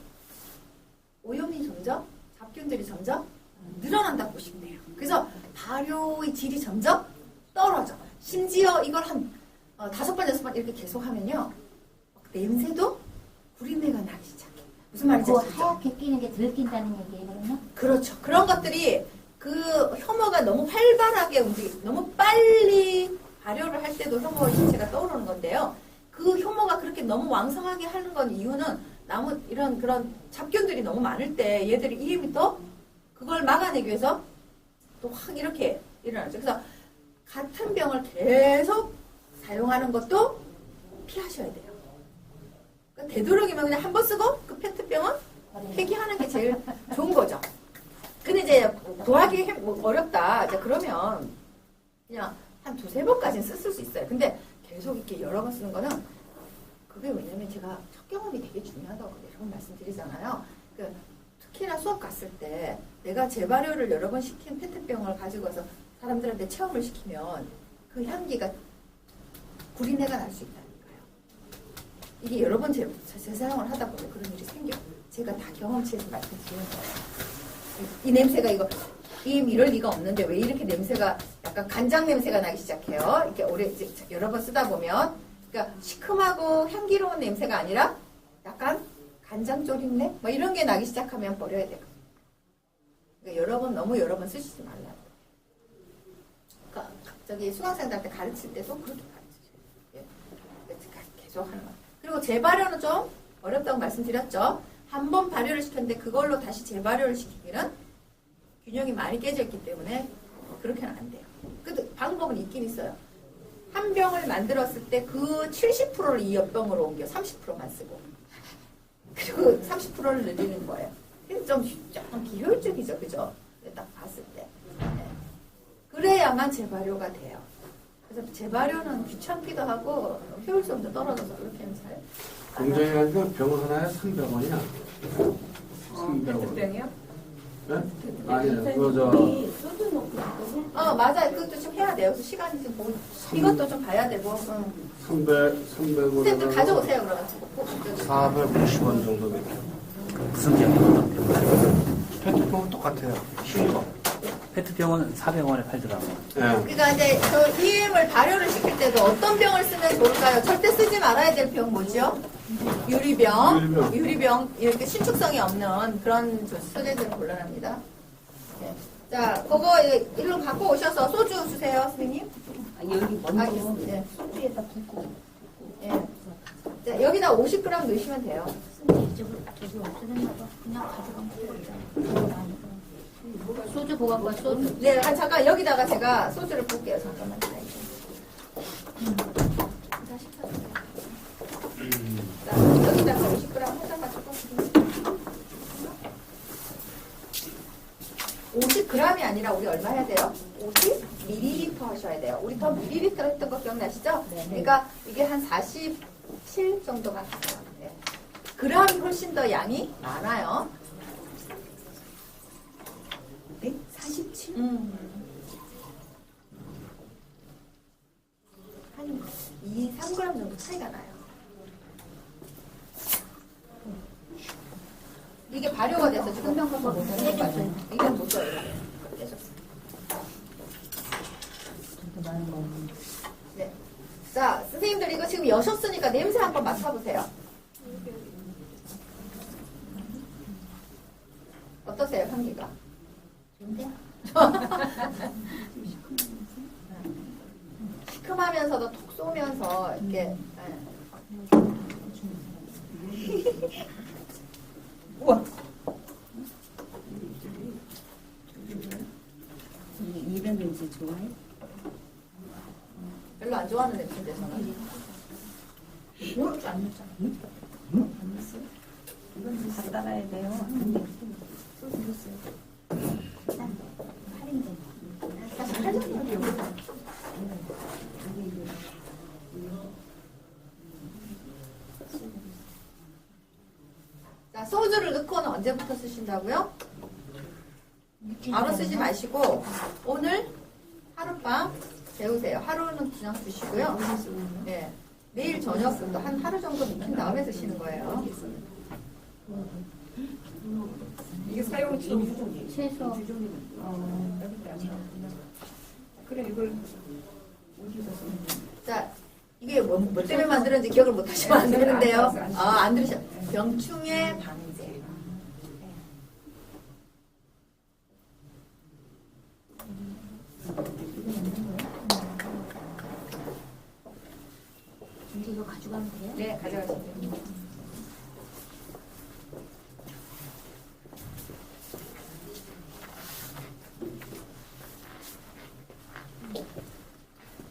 오염이 점점, 잡균들이 점점 늘어난다고 보시면 돼요. 그래서 발효의 질이 점점 떨어져. 심지어 이걸 한 5번, 6번 이렇게 계속 하면요. 냄새도 구린내가 나기 시작해. 무슨 말인지 그 아시죠? 하얗게 끼는 게 들킨다는 얘기예요, 그러면? 그렇죠. 그런 것들이 그 혐오가 너무 활발하게 너무 빨리 발효를 할 때도 혐오 신체가 떠오르는 건데요. 그 혐오가 그렇게 너무 왕성하게 하는 건 이유는 이런 그런 잡균들이 너무 많을 때 얘들이 이름이 또 그걸 막아내기 위해서 또 확 이렇게 일어나죠. 그래서 같은 병을 계속 사용하는 것도 피하셔야 돼요. 그러니까 되도록이면 그냥 한 번 쓰고 그 페트병은 폐기하는 게 제일 좋은 거죠. 근데 이제 도하기 어렵다. 이제 그러면 그냥 한 2-3번까지는 쓸 수 있어요. 근데 계속 이렇게 여러 번 쓰는 거는 그게 왜냐면 제가 첫 경험이 되게 중요하다고 여러 번 말씀드리잖아요. 특히나 수업 갔을 때 내가 재발효를 여러 번 시킨 페트병을 가지고 와서 사람들한테 체험을 시키면 그 향기가 구린내가 날 수 있다니까요. 이게 여러 번 재사용을 하다 보면 그런 일이 생겨요. 제가 다 경험치에서 말씀드리는 거예요. 이 냄새가 이럴 리가 없는데 왜 이렇게 냄새가 약간 간장 냄새가 나기 시작해요. 이렇게 오래 여러 번 쓰다 보면 그러니까 시큼하고 향기로운 냄새가 아니라 약간 간장 조림내 뭐 이런 게 나기 시작하면 버려야 되거든요. 그러니까 너무 여러 번 쓰시지 말라고. 그러니까 저기 수강생들한테 가르칠 때도 그렇게 가르치셔야 돼요. 계속 하는 거. 그리고 재발효는 좀 어렵다고 말씀드렸죠. 한 번 발효를 시켰는데 그걸로 다시 재발효를 시키기는 균형이 많이 깨져 있기 때문에 그렇게는 안 돼요. 근데 방법은 있긴 있어요. 한 병을 만들었을 때 그 70%를 이 옆병으로 옮겨 30%만 쓰고 그리고 30%를 늘리는 거예요. 그래서 좀 비효율적이죠, 그죠? 딱 봤을 때. 네. 그래야만 재발효가 돼요. 그래서 재발효는 귀찮기도 하고 효율성도 떨어져서 그렇게는 잘. 공장에 가니까 병 하나에 300원이야. 300원. 병이요? 네? 아니요, 그거 소주 넣고 맞아요. 그것도 좀 해야 돼요. 그래서 시간이 좀 보고 이것도 좀 봐야 되고. 300원. 선생님들 가져오세요, 그러면. 450원 정도 되죠. 무슨 병이 어떤 병? 페트병은 똑같아요. 쉬운 거. 페트병은 400원에 팔더라고요. 네. 그러니까 이제 저 EM을 발효를 시킬 때도 어떤 병을 쓰면 좋을까요? 절대 쓰지 말아야 될 병 뭐죠? 유리병. 이렇게 신축성이 없는 그런 소재들은 곤란합니다. 네. 자, 그거 일로 갖고 오셔서 소주 주세요, 선생님. 여기 먼저 알겠습니다. 소주에다 붓고 예. 자, 여기다 50g 넣으시면 돼요. 근데 이쪽으로 저기 없어졌나 봐. 그냥 가져가면 되겠다. 소주 보고 갈거야, 소주. 네, 잠깐 여기다가 제가 소주를 볼게요. 잠깐만. 자, 여기다가 50g 해가지고 50g이 아니라 우리 얼마 해야 돼요? 50ml 하셔야 돼요. 우리 더 ml 했던 거 기억나시죠? 네. 그러니까 이게 한 47 정도가 가요. 네. gram이 훨씬 더 양이 많아요. 네? 47? 한 3g 정도 차이가 나요. 이게 발효가 돼서 지금 설명서가 못 써요. 이건 못 써요. 떼셨어요. 저도 많은 거 여셨으니까 냄새 한번 맡아보세요. 어떠세요, 향기가? 좋은데? 시큼하면서도 톡 쏘면서 이렇게. 우와. 이런 냄새 좋아해? 별로 안 좋아하는 냄새인데 저는. 이건 다 따라야 돼요. 할인돼. 사실 할머니 자, 소주를 넣고는 언제부터 쓰신다고요? 바로 쓰지 마시고 오늘 하룻밤 재우세요. 하루는 그냥 드시고요. 네. 내일 저녁부터 한 하루 정도 묵힌 다음에 드시는 거예요. 이게 사용 중 최소 그래 이걸 자, 이게 뭐 때문에 만들었는지 기억을 못 하시면 안 되는데요. 안 들으셔. 병충해 방제. 이거 가져가면 돼요? 네, 가져가시면 돼요.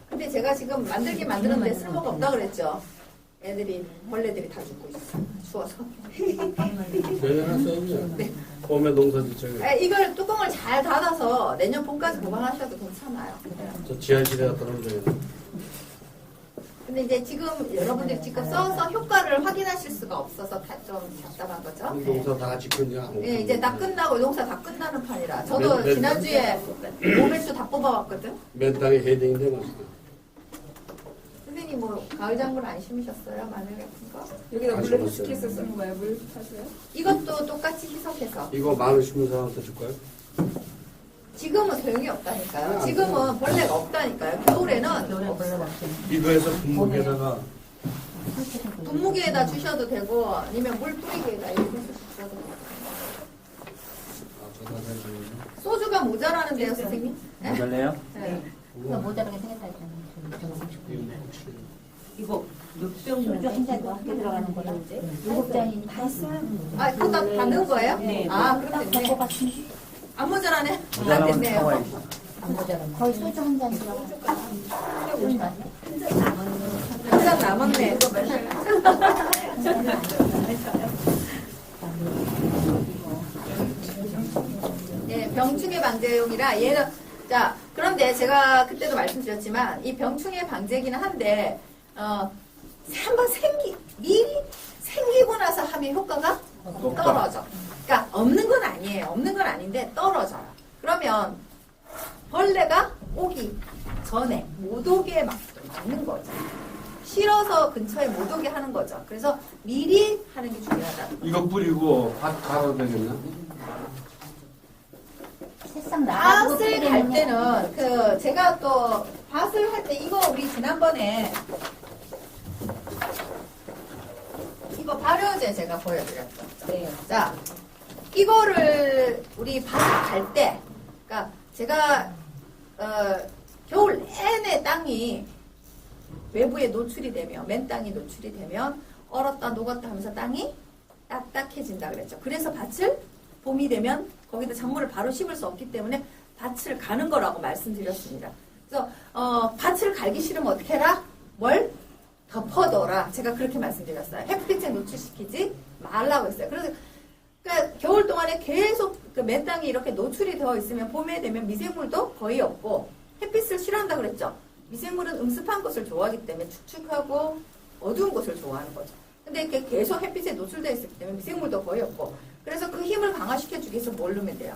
근데 제가 지금 만들었는데 쓸모가 없다 그랬죠. 애들이 벌레들이 다 죽고 있어. 추워서. 내년에 네. 봄에 농사 짓죠. 이걸 뚜껑을 잘 닫아서 내년 봄까지 보관하셔도 괜찮아요. 저 지하실에 갖다 놓으면 근데 이제 지금 여러분들이 직접 써서 효과를 확인하실 수가 없어서 좀 답답한 거죠. 농사 다 짓고 이제 안 예, 이제 다 끝나고 농사 다 끝나는 판이라. 저도 네, 네. 지난주에 500수 다 뽑아왔거든. 맨 땅에 헤딩인데 뭐. 선생님 뭐 가을 작물 안 심으셨어요? 마늘 같은 거? 여기다 물로 아쉬웠어요. 희석해서 쓰는 거야. 물 타세요? 이것도 똑같이 희석해서. 이거 마늘 심은 사람한테 줄까요? 지금은 소용이 없다니까요. 지금은 벌레가 없다니까요. 겨울에는 이거에서 분무기에다가 분무기에다 주셔도 되고 아니면 물 뿌리기에다 이렇게 해서 주셔도 되고. 소주가 모자라는데요, 선생님? 네? 모자래요? 네. 이거 모자라게 생겼다 했잖아요. 이거 몇병 소주 한 잔도 함께 들어가는 거라. 7잔이 다 했어요. 아, 그거 다 넣은 거예요? 네. 아, 그럼 딱 됐네. 될것 같은데. 안 모자라네? 안 모자라면 됐네요. 사와야지. 안 모자라. 거의 소주 한 잔 들어가. 좀 낫네. 한 잔 남았네. 네, 병충해 방제용이라 얘는 자 그런데 제가 그때도 말씀드렸지만 이 병충해 방제기는 한데 한번 미리 생기고 나서 하면 효과가 떨어져. 그러니까 없는 건 아니에요. 없는 건 아닌데 떨어져요. 그러면 벌레가 오기 전에 못 오게 막는 거죠. 실어서 근처에 못 오게 하는 거죠. 그래서 미리 하는 게 중요하다. 이거 뿌리고 밭 갈아도 되겠나? 새싹 나가지고 밭을 갈 때는 제가 또 밭을 할 때 이거 우리 지난번에 이거 발효제 제가 보여드렸죠. 네. 자, 이거를 우리 밭을 갈 때, 그러니까 제가 겨울 내내 땅이 외부에 노출이 되면 맨 땅이 노출이 되면 얼었다 녹았다 하면서 땅이 딱딱해진다 그랬죠. 그래서 밭을 봄이 되면 거기다 작물을 바로 심을 수 없기 때문에 밭을 가는 거라고 말씀드렸습니다. 그래서 밭을 갈기 싫으면 어떻게 해라? 뭘 덮어둬라. 제가 그렇게 말씀드렸어요. 햇빛에 노출시키지 말라고 했어요. 그래서 그러니까 겨울 동안에 계속 그 맨 땅이 이렇게 노출이 되어 있으면 봄에 되면 미생물도 거의 없고 햇빛을 싫어한다 그랬죠. 미생물은 음습한 곳을 좋아하기 때문에 축축하고 어두운 곳을 좋아하는 거죠. 근데 이렇게 계속 햇빛에 노출되어 있기 때문에 미생물도 거의 없고 그래서 그 힘을 강화시켜주기 위해서 뭘 넣으면 돼요?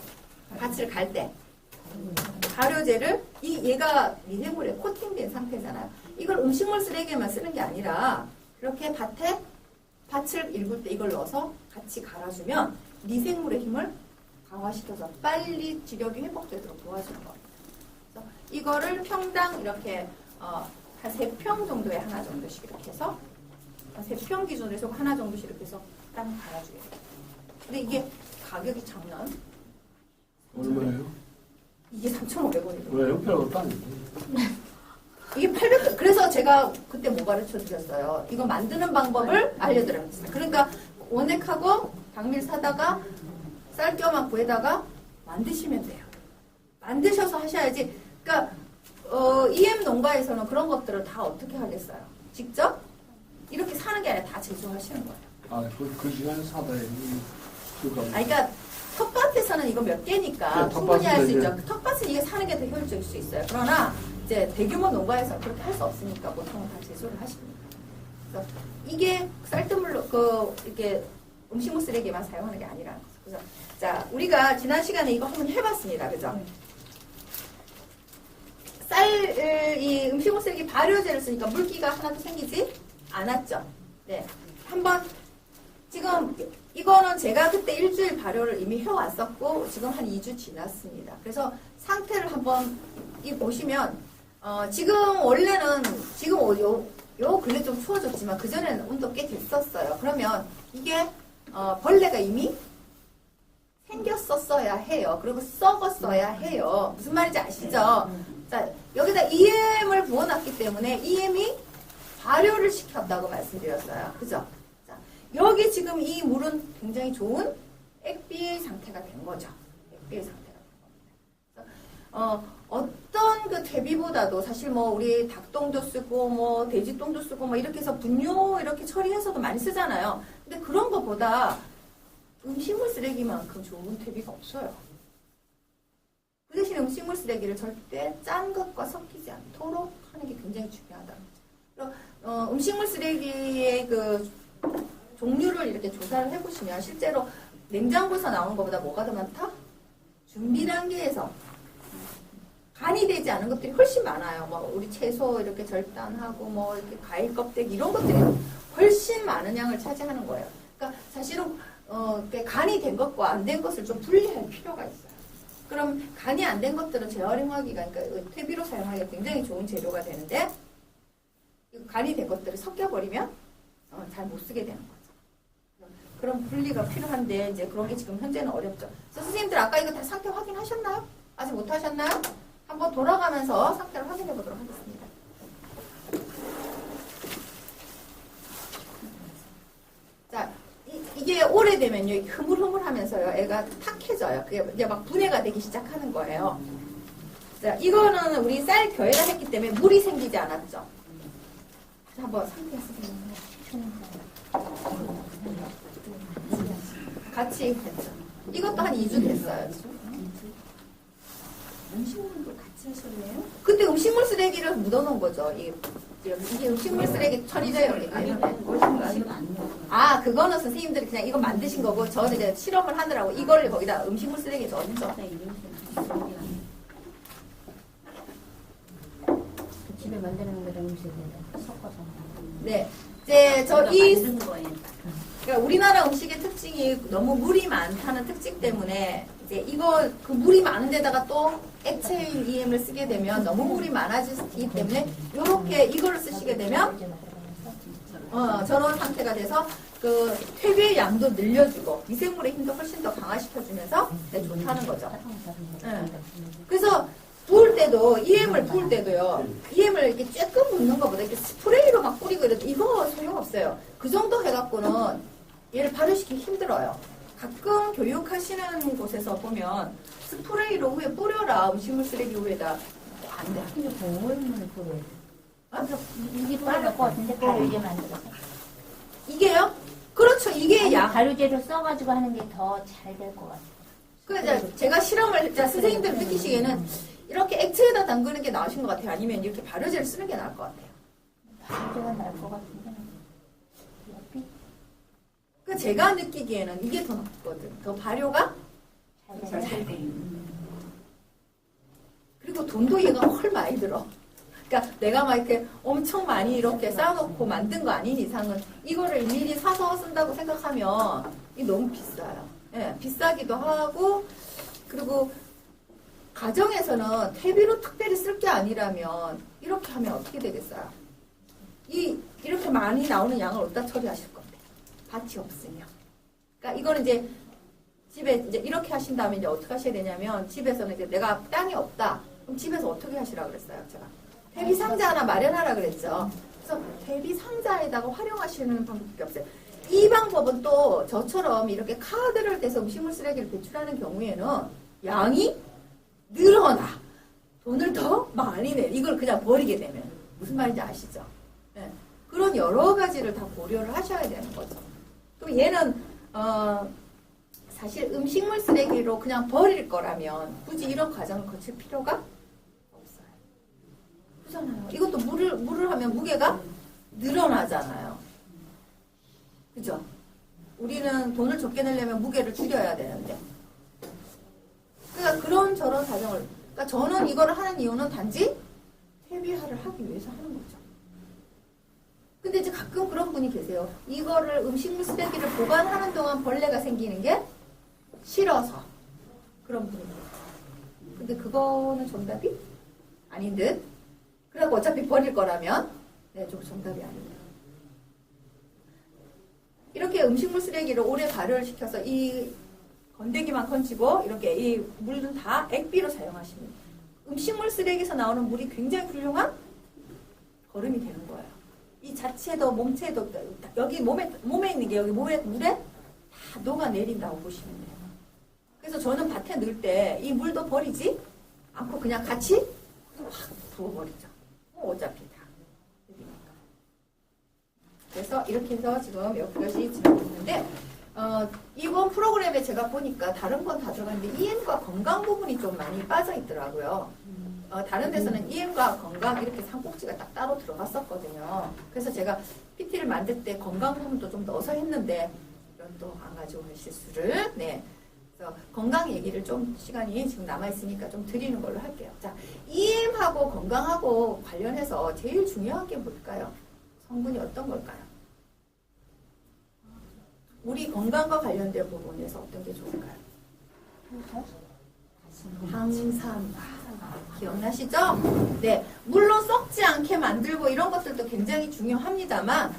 밭을 갈 때 발효제를 얘가 미생물에 코팅된 상태잖아요. 이걸 음식물 쓰레기에만 쓰는 게 아니라 이렇게 밭을 일굴 때 이걸 넣어서 같이 갈아주면 미생물의 힘을 강화시켜서 빨리 지력이 회복되도록 도와주는 거예요. 그래서 이거를 평당 이렇게 한 3평 정도에 하나 정도씩 이렇게 해서 한 3평 기준으로 해서 하나 정도씩 이렇게 해서 딱 갈아줘야 돼요. 근데 이게 가격이 장난? 얼마예요? 이게 3,500원이에요. 왜요? 별것도 아닌데. 이게 800, 그래서 제가 그때 뭐 가르쳐 드렸어요. 이거 만드는 방법을 알려드렸어요. 그러니까 원액하고 당밀 사다가 쌀겨만 구해다가 만드시면 돼요. 만드셔서 하셔야지. 그러니까 EM 농가에서는 그런 것들을 다 어떻게 하겠어요? 직접 이렇게 사는 게 아니라 다 제조하시는 거예요. 아, 그 시간에 사다 해야지. 그러니까 텃밭에서는 이거 몇 개니까 네, 충분히 할 수 텃밭은 있죠. 탓밭은 이게 사는 게 더 효율적일 수 있어요. 그러나 이제 대규모 농가에서 그렇게 할 수 없으니까 보통은 다 제조를 하십니다. 그래서 이게 쌀뜨물로 이렇게 음식물 쓰레기만 사용하는 게 아니라는 거죠. 그래서 자, 우리가 지난 시간에 이거 한번 해봤습니다. 그죠? 이 음식물 쓰레기 발효제를 쓰니까 물기가 하나도 생기지 않았죠. 네. 한번 지금 이거는 제가 그때 일주일 발효를 이미 해왔었고 지금 한 2주 지났습니다. 그래서 상태를 한번 보시면 지금 원래는 지금 요 근래 좀 추워졌지만 그전에는 온도 꽤 됐었어요. 그러면 이게 벌레가 이미 생겼었어야 해요. 그리고 썩었어야 해요. 무슨 말인지 아시죠? 자, 여기다 EM을 부어놨기 때문에 EM이 발효를 시켰다고 말씀드렸어요. 그죠? 자, 여기 지금 이 물은 굉장히 좋은 액비 상태가 된 거죠. 액비 상태가 된 겁니다. 어떤 그 퇴비보다도 사실 뭐 우리 닭똥도 쓰고 뭐 돼지똥도 쓰고 뭐 이렇게 해서 분뇨 이렇게 처리해서도 많이 쓰잖아요. 근데 그런 것보다 음식물 쓰레기만큼 좋은 퇴비가 없어요. 그 대신에 음식물 쓰레기를 절대 짠 것과 섞이지 않도록 하는 게 굉장히 중요하다는 거죠. 음식물 쓰레기의 그 종류를 이렇게 조사를 해보시면 실제로 냉장고에서 나오는 것보다 뭐가 더 많다? 준비 단계에서 간이 되지 않은 것들이 훨씬 많아요. 뭐 우리 채소 이렇게 절단하고 뭐 이렇게 과일 껍데기 이런 것들이 훨씬 많은 양을 차지하는 거예요. 그러니까 사실은 간이 된 것과 안 된 것을 좀 분리할 필요가 있어요. 그럼 간이 안 된 것들은 재활용하기가, 그러니까 퇴비로 사용하기가 굉장히 좋은 재료가 되는데 간이 된 것들을 섞여버리면 잘 못 쓰게 되는 거죠. 그런 분리가 필요한데 이제 그런 게 지금 현재는 어렵죠. 그래서 선생님들 아까 이거 다 상태 확인하셨나요? 아직 못 하셨나요? 한번 돌아가면서 상태를 확인해 보도록 하겠습니다. 자, 이게 오래되면요, 흐물흐물하면서요, 애가 탁해져요. 그게 이제 막 분해가 되기 시작하는 거예요. 자, 이거는 우리 쌀 겨에다 했기 때문에 물이 생기지 않았죠. 자, 한번 상태 같이 했죠. 이것도 한 2주 됐어요. 음식물도 같이 하셨네요? 그때 음식물 쓰레기를 묻어놓은 거죠. 이게 음식물 쓰레기 처리돼요. 아, 그거는 선생님들이 그냥 이거 만드신 거고, 저는 이제 실험을 하느라고 이걸 거기다 음식물 쓰레기 넣었죠. 집에 만드는 거랑 음식에다 섞어서. 네. 이제 만든 거예요. 그러니까 우리나라 음식의 특징이 너무 물이 많다는 특징 때문에 이제 그 물이 많은 데다가 또 액체인 EM을 쓰게 되면 너무 물이 많아지기 때문에 이렇게 이거를 쓰시게 되면 저런 상태가 돼서 그 퇴비의 양도 늘려주고 미생물의 힘도 훨씬 더 강화시켜주면서 좋다는 거죠. 네. 그래서 부을 때도 EM을 부을 때도요. EM을 이렇게 쬐끔 붓는 것보다 이렇게 스프레이로 막 뿌리고 이거 소용없어요. 그 정도 해갖고는 얘를 발효시키기 힘들어요. 가끔 교육하시는 곳에서 보면 스프레이로 위에 뿌려라 음식물 쓰레기 위에다 안 돼. 근데 공물을 뿌려요. 이게 빠를 것 같은데 발효제 만들어서. 이게요? 그렇죠. 이게 발효제를 써가지고 하는 게 더 잘 될 것 같아요. 그래서 제가 실험을 선생님들 느끼시기에는 이렇게 액체에다 담그는 게 나으신 것 같아요. 아니면 이렇게 발효제를 쓰는 게 나을 것 같아요. 발효제가 나을 것 같은데. 그 제가 느끼기에는 이게 더 낫거든. 더 발효가 잘 돼. 그리고 돈도 얘가 훨 많이 들어. 그러니까 내가 막 이렇게 엄청 많이 이렇게 쌓아놓고 만든 거 아닌 이상은 이거를 일일이 사서 쓴다고 생각하면 이게 너무 비싸요. 예, 비싸기도 하고 그리고 가정에서는 퇴비로 특별히 쓸 게 아니라면 이렇게 하면 어떻게 되겠어요? 이렇게 많이 나오는 양을 어디다 처리하실 건데? 밭이 없으면. 그러니까 이거는 이제 집에 이제 이렇게 하신 다음에 이제 어떻게 하셔야 되냐면 집에서는 이제 내가 땅이 없다. 그럼 집에서 어떻게 하시라 그랬어요? 제가 퇴비 상자 하나 마련하라 그랬죠. 그래서 퇴비 상자에다가 활용하시는 방법밖에 없어요. 이 방법은 또 저처럼 이렇게 카드를 대서 음식물 쓰레기를 배출하는 경우에는 양이 늘어나. 돈을 더 많이 내. 이걸 그냥 버리게 되면. 무슨 말인지 아시죠? 네. 그런 여러 가지를 다 고려를 하셔야 되는 거죠. 그럼 얘는 사실 음식물 쓰레기로 그냥 버릴 거라면 굳이 이런 과정을 거칠 필요가 없어요. 그렇잖아요. 이것도 물을 하면 무게가 늘어나잖아요. 그죠? 우리는 돈을 적게 내려면 무게를 줄여야 되는데. 그러니까 그런 저런 과정을. 그러니까 저는 이거를 하는 이유는 단지 퇴비화를 하기 위해서 하는 거죠. 근데 이제 가끔 그런 분이 계세요. 이거를 음식물 쓰레기를 보관하는 동안 벌레가 생기는 게 싫어서 그런 분이 계세요. 근데 그거는 정답이 아닌 듯. 그리고 어차피 버릴 거라면 네, 좀 정답이 아닙니다. 이렇게 음식물 쓰레기를 오래 발효를 시켜서 이 건더기만 건지고 이렇게 이 물은 다 액비로 사용하십니다. 음식물 쓰레기에서 나오는 물이 굉장히 훌륭한 거름이 되는 거예요. 이 자체도 몸체도 여기 몸에 있는 게 여기 물에 다 녹아내린다고 보시면 돼요. 그래서 저는 밭에 넣을 때 이 물도 버리지 않고 그냥 같이 확 부어버리죠. 어차피 다. 그래서 이렇게 해서 지금 여기까지 진행했는데 이번 프로그램에 제가 보니까 다른 건 다 들어갔는데 EM과 건강 부분이 좀 많이 빠져 있더라고요. 다른 데서는 EM과 건강 이렇게 삼국지가 딱 따로 들어갔었거든요. 그래서 제가 PT를 만들 때 건강 부분도 좀 넣어서 했는데 이런 또 안 가지고 온 실수를 네. 그래서 건강 얘기를 좀 시간이 지금 남아있으니까 좀 드리는 걸로 할게요. 자, EM하고 건강하고 관련해서 제일 중요한 게 뭘까요? 성분이 어떤 걸까요? 우리 건강과 관련된 부분에서 어떤 게 좋을까요? 항산화. 기억나시죠? 네. 물론 썩지 않게 만들고 이런 것들도 굉장히 중요합니다만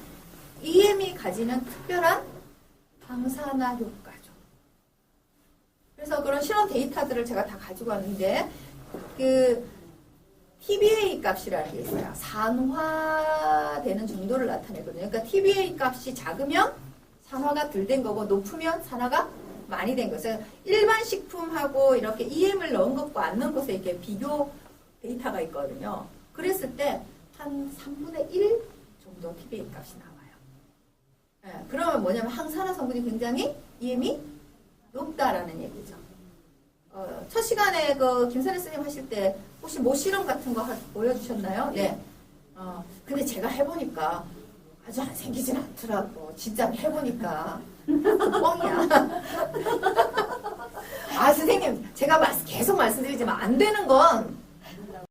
EM이 가지는 특별한 항산화 효과죠. 그래서 그런 실험 데이터들을 제가 다 가지고 왔는데 그 TBA 값이라는 게 있어요. 산화되는 정도를 나타내거든요. 그러니까 TBA 값이 작으면 산화가 덜 된 거고 높으면 산화가 많이 된 거죠. 일반 식품하고 이렇게 EM을 넣은 것과 안 넣은 것에 이렇게 비교 데이터가 있거든요. 그랬을 때 한 3분의 1 정도 TBA 값이 나와요. 네, 그러면 뭐냐면 항산화 성분이 굉장히 EM이 높다라는 얘기죠. 첫 시간에 그 김선혜 선생님 하실 때 혹시 모 실험 같은 거 보여주셨나요? 네. 근데 제가 해보니까 아주 안 생기진 않더라고. 진짜 해보니까 뻥이야. 아 선생님 제가 계속 말씀드리지만 안 되는 건